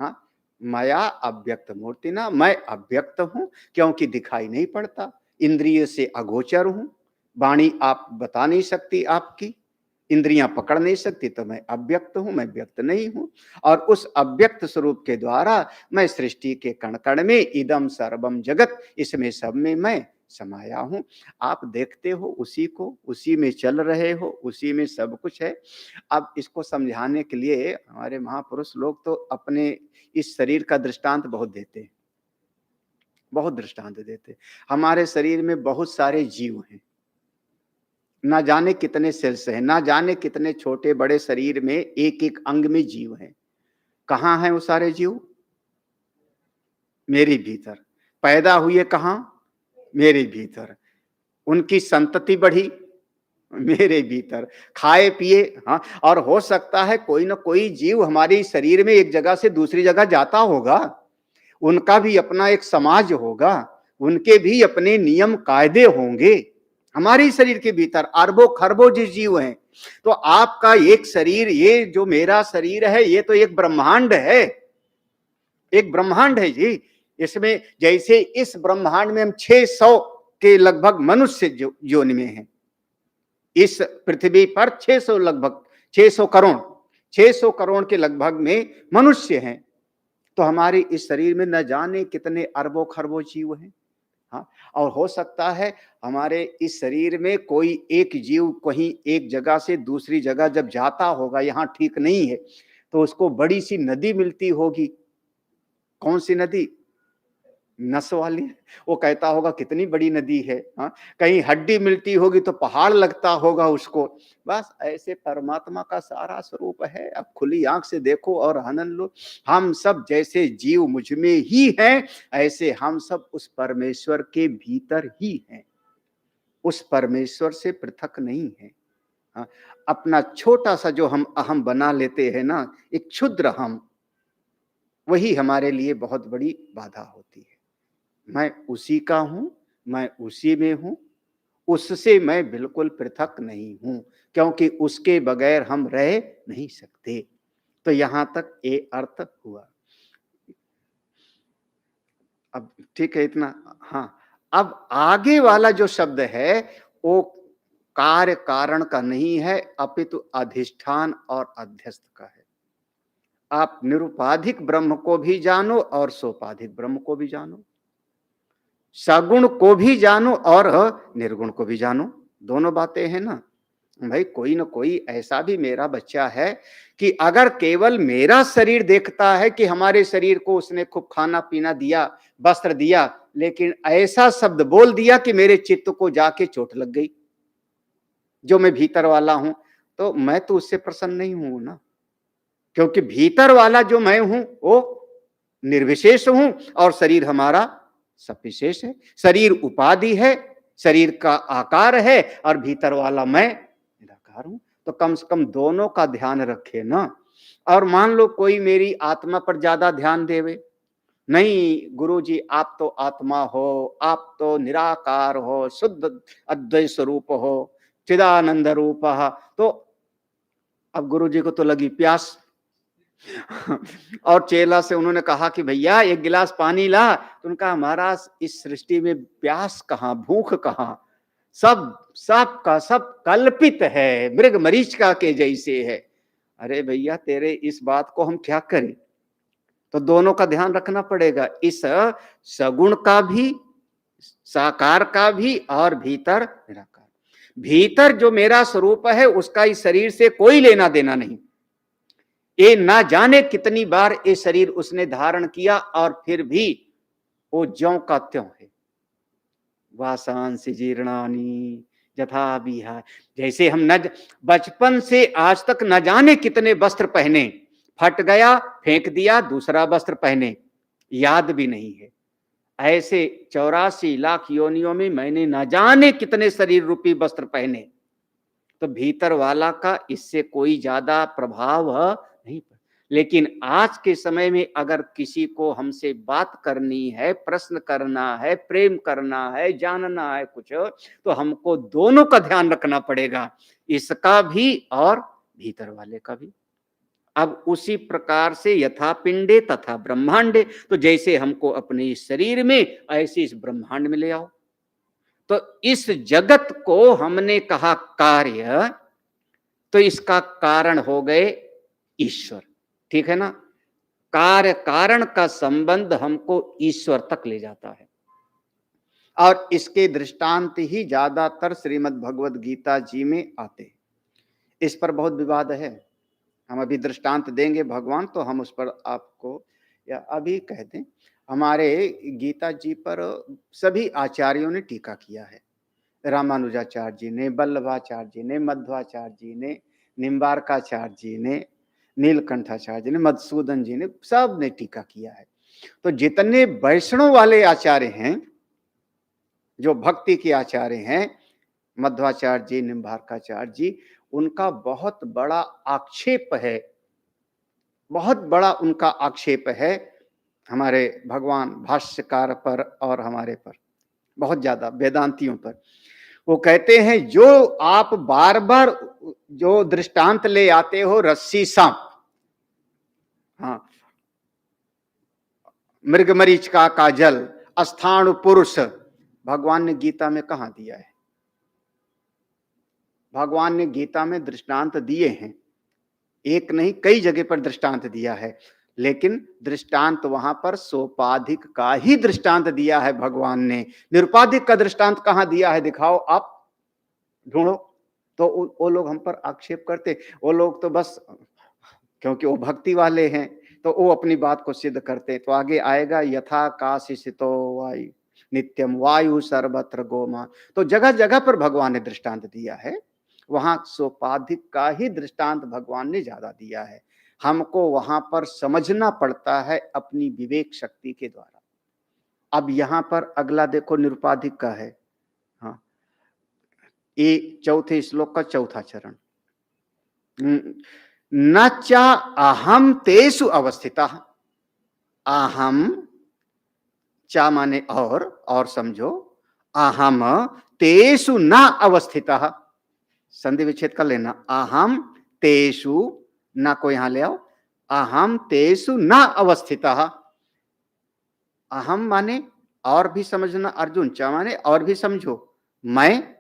हाँ, माया अव्यक्त मूर्तिना, मैं अव्यक्त हूं क्योंकि दिखाई नहीं पड़ता, इंद्रिय से अगोचर हूं, वाणी आप बता नहीं सकती, आपकी इंद्रियां पकड़ नहीं सकती, तो मैं अव्यक्त हूं, मैं व्यक्त नहीं हूं। और उस अव्यक्त स्वरूप के द्वारा मैं सृष्टि के कण कण में इदम सर्वम जगत, इसमें सब में मैं समाया हूं। आप देखते हो उसी को, उसी में चल रहे हो, उसी में सब कुछ है। अब इसको समझाने के लिए हमारे महापुरुष लोग तो अपने इस शरीर का दृष्टांत बहुत देते हैं, बहुत दृष्टांत देते हैं। हमारे शरीर में बहुत सारे जीव हैं, ना जाने कितने सेल्स हैं, ना जाने कितने छोटे बड़े शरीर में एक एक अंग में जीव हैं। कहाँ हैं वो सारे जीव? मेरे भीतर। पैदा हुए कहाँ? मेरे भीतर। उनकी संतति बढ़ी मेरे भीतर। खाए पिए, हाँ, और हो सकता है कोई ना कोई जीव हमारे शरीर में एक जगह से दूसरी जगह जाता होगा, उनका भी अपना एक समाज होगा, उनके भी अपने नियम कायदे होंगे। हमारे शरीर के भीतर अरबों खरबों जीव हैं। तो आपका एक शरीर, ये जो मेरा शरीर है, ये तो एक ब्रह्मांड है, एक ब्रह्मांड है जी। इसमें जैसे इस ब्रह्मांड में हम 600 के लगभग मनुष्य योनि में हैं, इस पृथ्वी पर 600 लगभग 600 करोड़ के लगभग में मनुष्य हैं, तो हमारे इस शरीर में न जाने कितने अरबों खरबों जीव हैं। हाँ, और हो सकता है हमारे इस शरीर में कोई एक जीव कहीं एक जगह से दूसरी जगह जब जाता होगा, यहाँ ठीक नहीं है, तो उसको बड़ी सी नदी मिलती होगी। कौन सी नदी? नस वाली। वो कहता होगा कितनी बड़ी नदी है। हाँ, कहीं हड्डी मिलती होगी तो पहाड़ लगता होगा उसको। बस ऐसे परमात्मा का सारा स्वरूप है। अब खुली आंख से देखो और आनंद लो। हम सब जैसे जीव मुझ में ही हैं, ऐसे हम सब उस परमेश्वर के भीतर ही हैं, उस परमेश्वर से पृथक नहीं है। हाँ, अपना छोटा सा जो हम अहम बना लेते हैं ना, एक क्षुद्र हम, वही हमारे लिए बहुत बड़ी बाधा होती है। मैं उसी का हूं, मैं उसी में हूं, उससे मैं बिल्कुल पृथक नहीं हूं, क्योंकि उसके बगैर हम रह नहीं सकते। तो यहां तक ये अर्थ हुआ। अब ठीक है इतना। हाँ, अब आगे वाला जो शब्द है वो कार्य कारण का नहीं है, अपितु अधिष्ठान और अध्यस्त का है। आप निरुपाधिक ब्रह्म को भी जानो और सोपाधिक ब्रह्म को भी जानो, सगुण को भी जानो और निर्गुण को भी जानो। दोनों बातें हैं ना भाई। कोई ना कोई ऐसा भी मेरा बच्चा है कि अगर केवल मेरा शरीर देखता है कि हमारे शरीर को उसने खूब खाना पीना दिया, वस्त्र दिया, लेकिन ऐसा शब्द बोल दिया कि मेरे चित्त को जाके चोट लग गई, जो मैं भीतर वाला हूं, तो मैं तो उससे प्रसन्न नहीं हूं ना, क्योंकि भीतर वाला जो मैं हूं वो निर्विशेष हूं और शरीर हमारा सब विशेष है। शरीर उपाधि है, शरीर का आकार है, और भीतर वाला मैं निराकार हूं। तो कम से कम दोनों का ध्यान रखे ना। और मान लो कोई मेरी आत्मा पर ज्यादा ध्यान देवे, नहीं गुरुजी आप तो आत्मा हो, आप तो निराकार हो, शुद्ध अद्वैत स्वरूप हो, चिदानंद रूप। तो अब गुरुजी को तो लगी प्यास और चेला से उन्होंने कहा कि भैया एक गिलास पानी ला। तो उनका महाराज इस सृष्टि में प्यास कहाँ, भूख कहाँ, सब का सब कल्पित है, मृग मरीचिका के जैसे है। अरे भैया तेरे इस बात को हम क्या करें? तो दोनों का ध्यान रखना पड़ेगा, इस सगुण का भी, साकार का भी, और भीतर निराकार। भीतर जो मेरा स्वरूप है उसका इस शरीर से कोई लेना देना नहीं। ये ना जाने कितनी बार ये शरीर उसने धारण किया और फिर भी वो ज्यों का त्यों है। वासांसि जीर्णानि यथा विहाय। जैसे हम न बचपन से आज तक न जाने कितने वस्त्र पहने, फट गया फेंक दिया, दूसरा वस्त्र पहने, याद भी नहीं है। ऐसे 84 लाख योनियों में मैंने न जाने कितने शरीर रूपी वस्त्र पहने। तो भीतर वाला का इससे कोई ज्यादा प्रभाव नहीं। लेकिन आज के समय में अगर किसी को हमसे बात करनी है, प्रश्न करना है, प्रेम करना है, जानना है कुछ, तो हमको दोनों का ध्यान रखना पड़ेगा, इसका भी और भीतर वाले का भी। अब उसी प्रकार से यथा पिंडे तथा ब्रह्मांडे, तो जैसे हमको अपने इस शरीर में ऐसे इस ब्रह्मांड में ले आओ। तो इस जगत को हमने कहा कार्य, तो इसका कारण हो गए ईश्वर, ठीक है ना। कार्य कारण का संबंध हमको ईश्वर तक ले जाता है, और इसके दृष्टांत ही ज्यादातर श्रीमद् भगवद गीता जी में आते हैं। इस पर बहुत विवाद है, हम अभी दृष्टांत देंगे भगवान, तो हम उस पर आपको या अभी कह दें। हमारे गीता जी पर सभी आचार्यों ने टीका किया है। रामानुजाचार्य जी ने, वल्लभाचार्य जी ने, मध्वाचार्य जी ने, निम्बारकाचार्य जी ने, नीलकंठाचार्य जी ने, मधुसूदन जी ने, सब ने टीका किया है। तो जितने वैष्णव वाले आचार्य हैं, जो भक्ति के आचार्य हैं, मध्वाचार्य जी, निम्बारकाचार्य जी, उनका बहुत बड़ा आक्षेप है, बहुत बड़ा उनका आक्षेप है हमारे भगवान भाष्यकार पर और हमारे पर, बहुत ज्यादा वेदांतियों पर। वो कहते हैं जो आप बार बार जो दृष्टांत ले आते हो, रस्सी सांप, हाँ मृगमरीचिका का जल, स्थाणु पुरुष, भगवान ने गीता में कहां दिया है? भगवान ने गीता में दृष्टांत दिए हैं, एक नहीं कई जगह पर दृष्टांत दिया है, लेकिन दृष्टांत वहां पर सोपाधिक का ही दृष्टांत दिया है भगवान ने। निरुपाधिक का दृष्टांत कहां दिया है दिखाओ, आप ढूंढो। तो वो लोग हम पर आक्षेप करते, वो लोग तो बस क्योंकि वो भक्ति वाले हैं तो वो अपनी बात को सिद्ध करते। तो आगे आएगा, यथा काशितो वायु नित्यम वायु सर्वत्र गोमा। तो जगह जगह पर भगवान ने दृष्टांत दिया है, वहां सोपाधिक का ही दृष्टांत भगवान ने ज्यादा दिया है। हमको वहां पर समझना पड़ता है अपनी विवेक शक्ति के द्वारा। अब यहां पर अगला देखो, निरुपाधिक का है। हाँ, ये चौथे श्लोक का चौथा चरण, न चा अहम तेषु अवस्थितः। अहम चा माने और समझो, अहम तेषु न अवस्थितः, संधि विच्छेद कर लेना। अहम तेषु न को यहां ले आओ, अहम तेषु न अवस्थितः। अहम माने और भी समझना अर्जुन, चा माने और भी समझो, मैं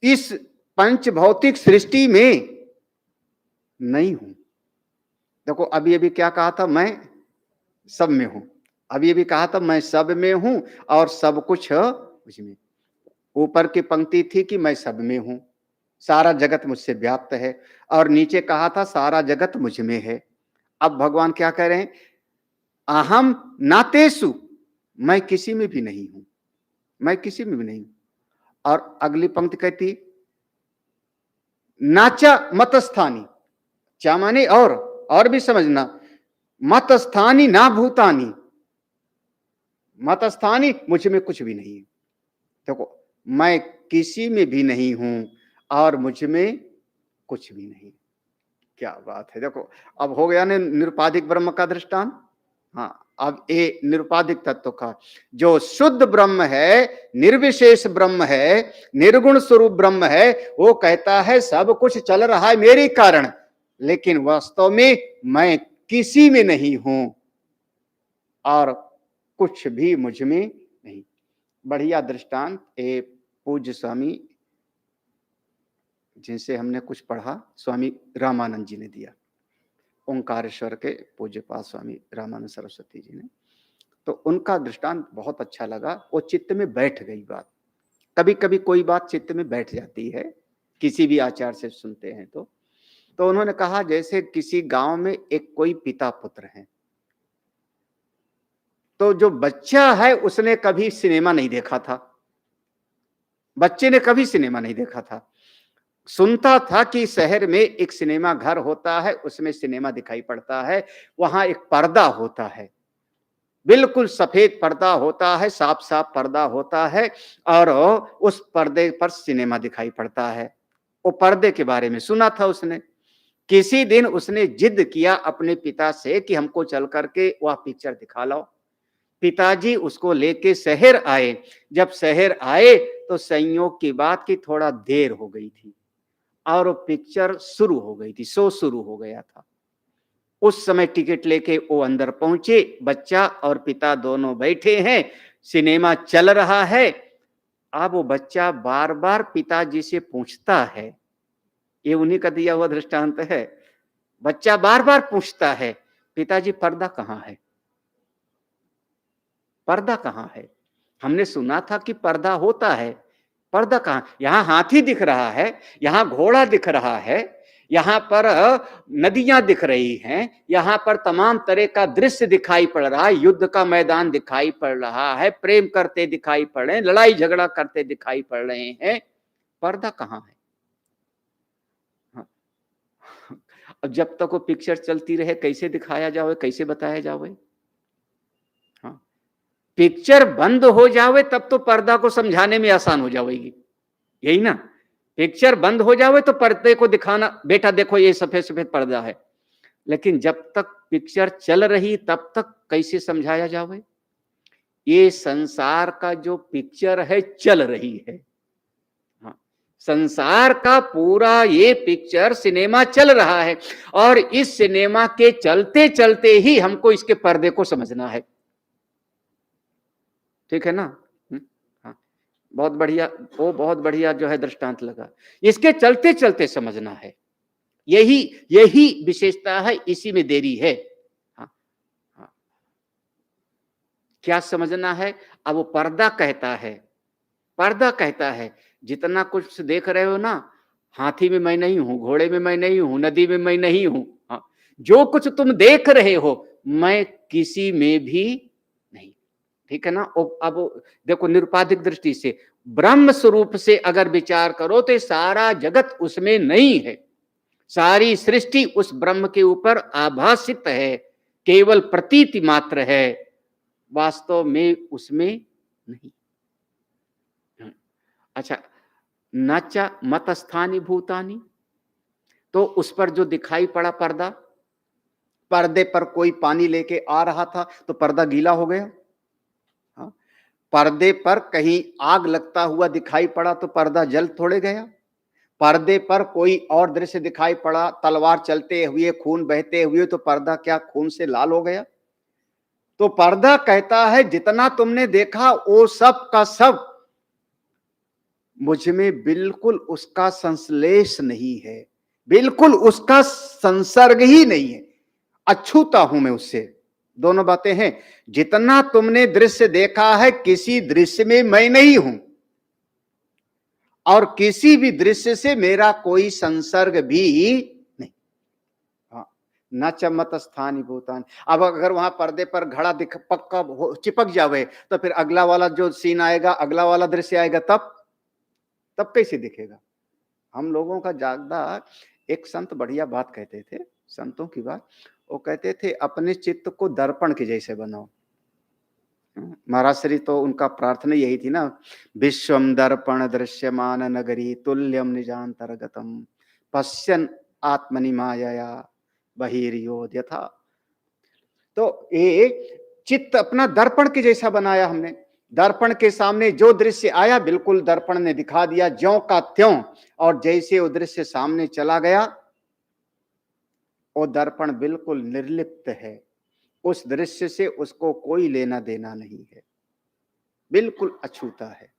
इस पंच भौतिक सृष्टि में नहीं हूं। देखो अभी अभी क्या कहा था, मैं सब में हूं। अभी अभी कहा था मैं सब में हूं और सब कुछ मुझमें। ऊपर की पंक्ति थी कि मैं सब में हूं, सारा जगत मुझसे व्याप्त है, और नीचे कहा था सारा जगत मुझ में है। अब भगवान क्या कह रहे हैं, अहम नातेषु, मैं किसी में भी नहीं हूं, मैं किसी में भी नहीं हूं। और अगली पंक्ति कहती, नाचा मतस्थानी, चा माने और भी समझना, मतस्थानी ना भूतानी, मतस्थानी मुझ में कुछ भी नहीं है। देखो मैं किसी में भी नहीं हूं और मुझ में कुछ भी नहीं। क्या बात है, देखो अब हो गया ना निरुपाधिक ब्रह्म का दृष्टांत। हाँ, अब ये निरुपाधिक तत्व का, जो शुद्ध ब्रह्म है, निर्विशेष ब्रह्म है, निर्गुण स्वरूप ब्रह्म है, वो कहता है सब कुछ चल रहा है मेरे कारण, लेकिन वास्तव में मैं किसी में नहीं हूं और कुछ भी मुझ में नहीं। बढ़िया दृष्टांत ए पूज्य स्वामी जिनसे हमने कुछ पढ़ा, स्वामी रामानंद जी ने दिया, ओंकारेश्वर के पूज्य पाद स्वामी रामानंद सरस्वती जी ने। तो उनका दृष्टांत बहुत अच्छा लगा, वो चित्त में बैठ गई बात। कभी कभी कोई बात चित्त में बैठ जाती है, किसी भी आचार्य से सुनते हैं तो उन्होंने कहा जैसे किसी गांव में एक कोई पिता पुत्र हैं, तो जो बच्चा है उसने कभी सिनेमा नहीं देखा था, बच्चे ने कभी सिनेमा नहीं देखा था, सुनता था कि शहर में एक सिनेमा घर होता है, उसमें सिनेमा दिखाई पड़ता है, वहां एक पर्दा होता है, बिल्कुल सफेद पर्दा होता है, साफ साफ पर्दा होता है, और उस पर्दे पर सिनेमा दिखाई पड़ता है। वो पर्दे के बारे में सुना था उसने। किसी दिन उसने जिद किया अपने पिता से कि हमको चल करके वह पिक्चर दिखा लाओ। पिताजी उसको लेके शहर आए। जब शहर आए तो संयोग की बात की थोड़ा देर हो गई थी और वो पिक्चर शुरू हो गई थी, शो शुरू हो गया था। उस समय टिकट लेके वो अंदर पहुंचे, बच्चा और पिता दोनों बैठे हैं, सिनेमा चल रहा है। अब वो बच्चा बार बार पिताजी से पूछता है, ये उन्हीं का दिया हुआ दृष्टांत है। बच्चा बार बार पूछता है, पिताजी पर्दा कहाँ है, पर्दा कहाँ है? हमने सुना था कि पर्दा होता है, पर्दा कहाँ? यहाँ हाथी दिख रहा है, यहाँ घोड़ा दिख रहा है, यहाँ पर नदियां दिख रही हैं, यहाँ पर तमाम तरह का दृश्य दिखाई पड़ रहा है, युद्ध का मैदान दिखाई पड़ रहा है, प्रेम करते दिखाई पड़ रहे हैं, लड़ाई झगड़ा करते दिखाई पड़ रहे हैं, पर्दा कहाँ है? अब जब तक वो पिक्चर चलती रहे कैसे दिखाया जावे, कैसे बताया जावे? हाँ, पिक्चर बंद हो जावे तब तो पर्दा को समझाने में आसान हो जाएगी, यही ना? पिक्चर बंद हो जावे तो पर्दे को दिखाना, बेटा देखो ये सफेद सफेद पर्दा है, लेकिन जब तक पिक्चर चल रही तब तक कैसे समझाया जावे? ये संसार का जो पिक्चर है चल रही है। हाँ, संसार का पूरा ये पिक्चर सिनेमा चल रहा है और इस सिनेमा के चलते चलते ही हमको इसके पर्दे को समझना है। ठीक है ना? हाँ, बहुत बढ़िया, वो बहुत बढ़िया जो है दृष्टांत लगा। इसके चलते चलते समझना है, यही यही विशेषता है, इसी में देरी है। हाँ, हाँ। क्या समझना है? अब वो पर्दा कहता है, पर्दा कहता है जितना कुछ देख रहे हो ना, हाथी में मैं नहीं हूं, घोड़े में मैं नहीं हूं, नदी में मैं नहीं हूं। हाँ, जो कुछ तुम देख रहे हो मैं किसी में भी नहीं। ठीक है ना? अब देखो, निरुपाधिक दृष्टि से ब्रह्म स्वरूप से अगर विचार करो तो सारा जगत उसमें नहीं है, सारी सृष्टि उस ब्रह्म के ऊपर आभासित है, केवल प्रतीति मात्र है, वास्तव में उसमें नहीं। अच्छा, न च मत स्थानी भूतानी, तो उस पर जो दिखाई पड़ा पर्दा, पर्दे पर कोई पानी लेके आ रहा था तो पर्दा गीला हो गया। हाँ? पर्दे पर कहीं आग लगता हुआ दिखाई पड़ा तो पर्दा जल थोड़े गया। पर्दे पर कोई और दृश्य दिखाई पड़ा, तलवार चलते हुए, खून बहते हुए, तो पर्दा क्या खून से लाल हो गया? तो पर्दा कहता है जितना तुमने देखा वो सब का सब मुझ में बिल्कुल उसका संश्लेष नहीं है, बिल्कुल उसका संसर्ग ही नहीं है, अछूता हूं मैं उससे। दोनों बातें हैं। जितना तुमने दृश्य देखा है किसी दृश्य में मैं नहीं हूं और किसी भी दृश्य से मेरा कोई संसर्ग भी नहीं। हाँ, न चमत स्थानी भूतान। अब अगर वहां पर्दे पर घड़ा दिख पक्का चिपक जावे तो फिर अगला वाला जो सीन आएगा, अगला वाला दृश्य आएगा, तब कैसे दिखेगा? हम लोगों का जागदा एक संत बढ़िया बात कहते थे, संतों की बात, वो कहते थे अपने चित्त को दर्पण के जैसे बनाओ। महाराज श्री तो उनका प्रार्थना यही थी ना, विश्वम दर्पण दृश्यमान नगरी तुल्यम निजांतर्गतम पश्यन आत्मनि मायया बहिर्योद यथा। तो ये चित्त अपना दर्पण के जैसा बनाया हमने। दर्पण के सामने जो दृश्य आया बिल्कुल दर्पण ने दिखा दिया ज्यों का त्यों, और जैसे वो दृश्य सामने चला गया वो दर्पण बिल्कुल निर्लिप्त है, उस दृश्य से उसको कोई लेना देना नहीं है, बिल्कुल अछूता है।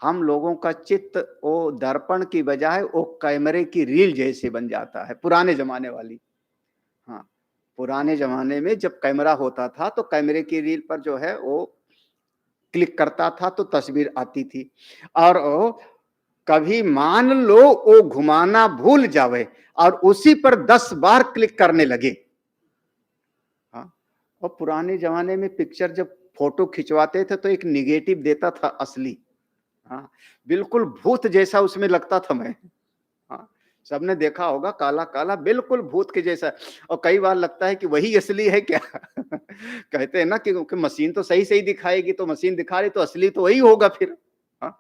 हम लोगों का चित्त वो दर्पण की बजाय वो कैमरे की रील जैसे बन जाता है, पुराने जमाने वाली। हाँ, पुराने जमाने में जब कैमरा होता था तो कैमरे की रील पर जो है वो क्लिक करता था तो तस्वीर आती थी, और कभी मान लो वो घुमाना भूल जावे और उसी पर 10 बार क्लिक करने लगे। हाँ, और पुराने जमाने में पिक्चर जब फोटो खिंचवाते थे तो एक निगेटिव देता था असली। हाँ, बिल्कुल भूत जैसा उसमें लगता था मैं। हाँ, सबने देखा होगा, काला काला बिल्कुल भूत के जैसा, और कई बार लगता है कि वही असली है क्या। कहते हैं ना कि मशीन तो सही सही दिखाएगी, तो मशीन दिखा रही तो असली तो वही होगा फिर। हाँ,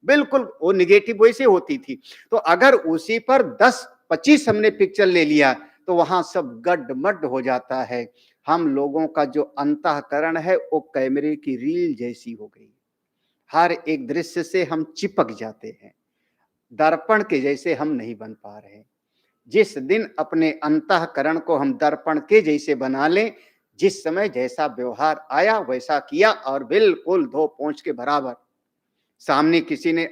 बिल्कुल वो निगेटिव वैसे होती थी। तो अगर उसी पर 10-25 हमने पिक्चर ले लिया तो वहां सब गड्ढमड्ढ हो जाता है। हम लोगों का जो अंतःकरण है वो कैमरे की रील जैसी हो गई, हर एक दृश्य से हम चिपक जाते हैं, दर्पण के जैसे हम नहीं बन पा रहे। जिस दिन अपने अंतःकरण को हम दर्पण के जैसे बना लें, जिस समय जैसा व्यवहार आया वैसा किया और बिल्कुल धो पोंछ के बराबर। सामने किसी ने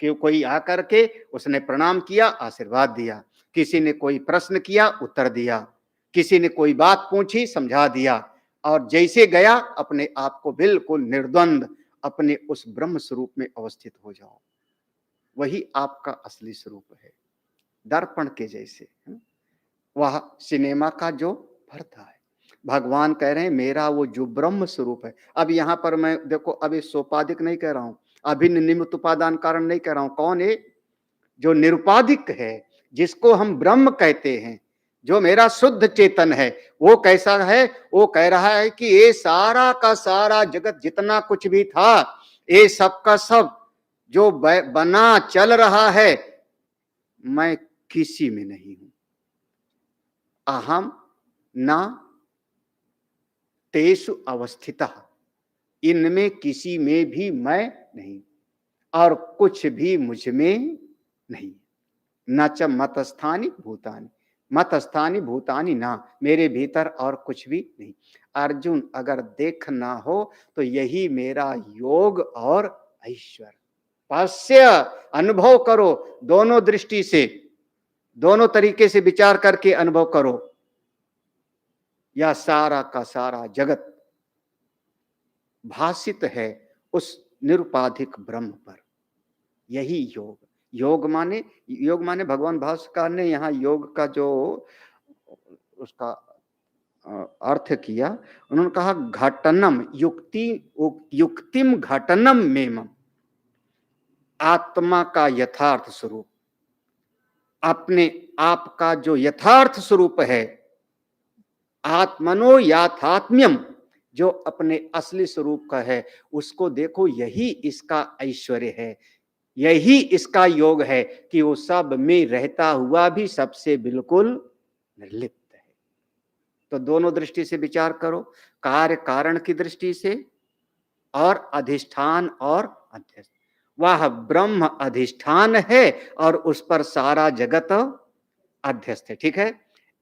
कोई आकर के उसने प्रणाम किया, आशीर्वाद दिया, किसी ने कोई प्रश्न किया, उत्तर दिया, किसी ने कोई बात पूछी, समझा दिया, और जैसे गया अपने आप को बिल्कुल निर्द्वंद अपने उस ब्रह्म स्वरूप में अवस्थित हो जाओ। वही आपका असली स्वरूप है, दर्पण के जैसे। वह सिनेमा का जो पर्दा है, भगवान कह रहे हैं मेरा वो जो ब्रह्म स्वरूप है। अब यहाँ पर मैं देखो, अभी सोपाधिक नहीं कह रहा हूं, अभी निमित्त उपादान कारण नहीं कह रहा हूं। कौन है? जो निरुपाधिक है, जिसको हम ब्रह्म कहते हैं, जो मेरा शुद्ध चेतन है, वो कैसा है? वो कह रहा है कि ये सारा का सारा जगत जितना कुछ भी था, ये सब का सब जो बना चल रहा है, मैं किसी में नहीं हूं। अहम न तेषु अवस्थितः, इनमें किसी में भी मैं नहीं और कुछ भी मुझ में नहीं। न च मतस्थानी भूतानि, मतस्थानी भूतानि ना, मेरे भीतर और कुछ भी नहीं। अर्जुन, अगर देखना हो तो यही मेरा योग और ऐश्वर्य। पश्य, अनुभव करो, दोनों दृष्टि से, दोनों तरीके से विचार करके अनुभव करो। यह सारा का सारा जगत भासित है उस निरुपाधिक ब्रह्म पर। यही योग, योग माने भगवान भास्कर ने यहाँ योग का जो उसका अर्थ किया, उन्होंने कहा घटनम युक्तिम घटनम मेमम, आत्मा का यथार्थ स्वरूप, अपने आप का जो यथार्थ स्वरूप है, आत्मनो याथात्म्यम, जो अपने असली स्वरूप का है, उसको देखो। यही इसका ऐश्वर्य है, यही इसका योग है कि वो सब में रहता हुआ भी सबसे बिल्कुल निर्लिप्त है। तो दोनों दृष्टि से विचार करो, कार्य कारण की दृष्टि से और अधिष्ठान और अध्यस्त। वह ब्रह्म अधिष्ठान है और उस पर सारा जगत अध्यस्त है। ठीक है,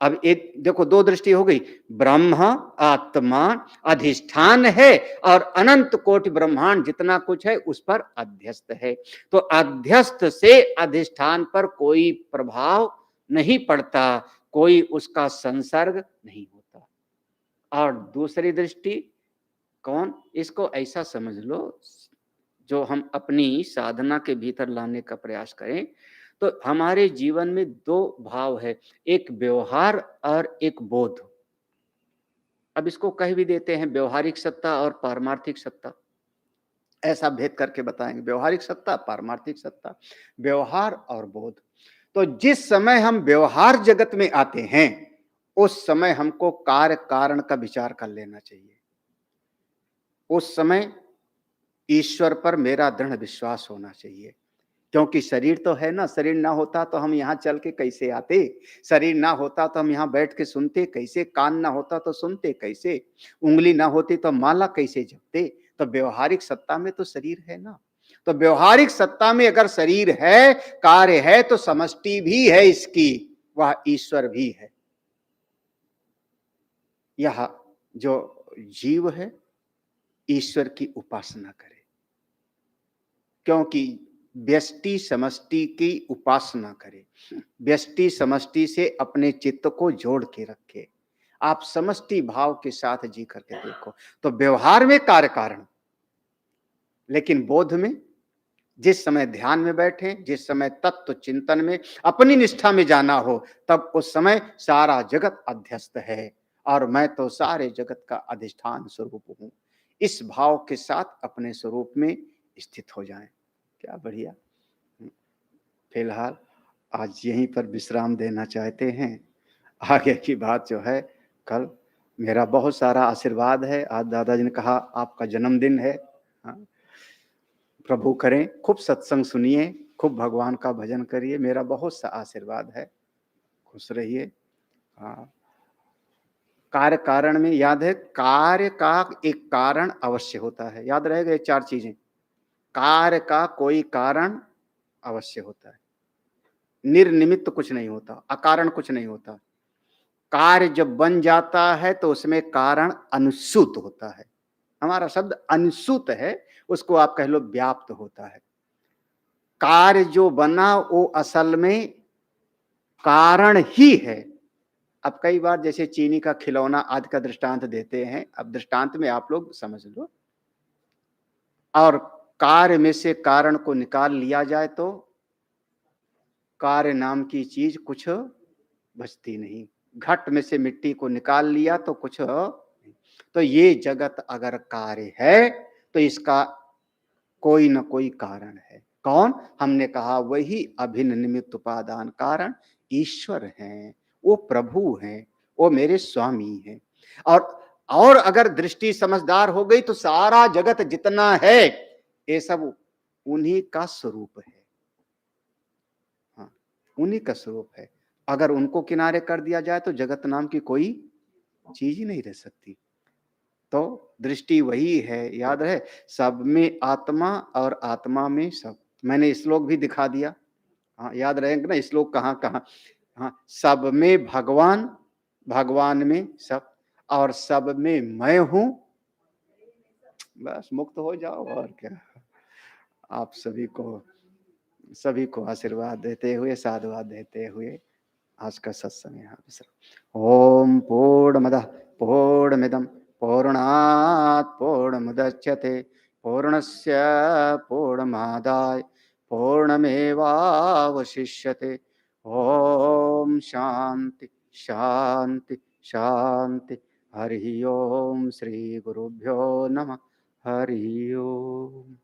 अब एक देखो, दो दृष्टि हो गई, ब्रह्म आत्मा अधिष्ठान है और अनंत कोटि ब्रह्मांड जितना कुछ है उस पर अध्यस्त है। तो अध्यस्त से अधिष्ठान पर कोई प्रभाव नहीं पड़ता, कोई उसका संसर्ग नहीं होता। और दूसरी दृष्टि कौन, इसको ऐसा समझ लो, जो हम अपनी साधना के भीतर लाने का प्रयास करें तो हमारे जीवन में दो भाव है, एक व्यवहार और एक बोध। अब इसको कह भी देते हैं व्यवहारिक सत्ता और पारमार्थिक सत्ता, ऐसा भेद करके बताएंगे, व्यवहारिक सत्ता, पारमार्थिक सत्ता, व्यवहार और बोध। तो जिस समय हम व्यवहार जगत में आते हैं उस समय हमको कार्य कारण का विचार कर लेना चाहिए। उस समय ईश्वर पर मेरा दृढ़ विश्वास होना चाहिए, क्योंकि शरीर तो है ना, शरीर ना होता तो हम यहाँ चल के कैसे आते, शरीर ना होता तो हम यहाँ बैठ के सुनते कैसे, कान ना होता तो सुनते कैसे, उंगली ना होती तो माला कैसे जपते। तो व्यवहारिक सत्ता में तो शरीर है ना, तो व्यवहारिक सत्ता में अगर शरीर है, कार्य है, तो समष्टि भी है इसकी, वह ईश्वर भी है। यह जो जीव है ईश्वर की उपासना करे, क्योंकि व्यष्टि समष्टि की उपासना करे, व्यष्टि समष्टि से अपने चित्त को जोड़ के रखे। आप समष्टि भाव के साथ जी करके देखो, तो व्यवहार में कार्य कारण, लेकिन बोध में, जिस समय ध्यान में बैठे, जिस समय तत्व चिंतन में अपनी निष्ठा में जाना हो, तब उस समय सारा जगत अध्यस्त है और मैं तो सारे जगत का अधिष्ठान स्वरूप हूं। इस भाव के साथ अपने स्वरूप में स्थित हो जाएं। क्या बढ़िया। फिलहाल आज यहीं पर विश्राम देना चाहते हैं, आगे की बात जो है कल। मेरा बहुत सारा आशीर्वाद है, आज दादाजी ने कहा आपका जन्मदिन है। हाँ, प्रभु करें खूब सत्संग सुनिए, खूब भगवान का भजन करिए, मेरा बहुत सा आशीर्वाद है। खुश रहिए। हाँ, कार्य कारण में याद है, कार्य का एक कारण अवश्य होता है, याद रहेगा ये चार चीजें। कार्य का कोई कारण अवश्य होता है, निर्निमित्त कुछ नहीं होता, अकारण कुछ नहीं होता। कार्य जब बन जाता है तो उसमें कारण अनुसूत होता है। हमारा शब्द अनुसूत है, उसको आप कह लो व्याप्त होता है। कार्य जो बना वो असल में कारण ही है। अब कई बार जैसे चीनी का खिलौना आदि का दृष्टांत देते हैं, अब दृष्टांत में आप लोग समझ लो, और कार्य में से कारण को निकाल लिया जाए तो कार्य नाम की चीज कुछ बचती नहीं। घट में से मिट्टी को निकाल लिया तो कुछ, तो ये जगत अगर कार्य है तो इसका कोई न कोई कारण है। कौन? हमने कहा वही अभिन्न निमित्त उपादान कारण ईश्वर हैं, वो प्रभु हैं, वो मेरे स्वामी हैं। और अगर दृष्टि समझदार हो गई तो सारा जगत जितना है ये सब उन्हीं का स्वरूप है। हाँ, उन्हीं का स्वरूप है। अगर उनको किनारे कर दिया जाए तो जगत नाम की कोई चीज ही नहीं रह सकती। तो दृष्टि वही है, याद रहे, सब में आत्मा और आत्मा में सब। मैंने श्लोक भी दिखा दिया, हाँ, याद रहेंगे ना श्लोक कहाँ कहाँ। हाँ, सब में भगवान, भगवान में सब, और सब में मैं हूं, बस मुक्त हो जाओ और क्या। आप सभी को आशीर्वाद देते हुए, साधुवाद देते हुए आज का सत्संग यहाँ विश्राम। ओम पूर्णमदः पूर्णमिदं पूर्णात् पूर्णमुदच्यते पूर्णस्य पूर्णमादाय पूर्णमेवावशिष्यते। ओम शांति शांति शांति। हरि ओम। श्री गुरुभ्यो नमः। हरि ओम।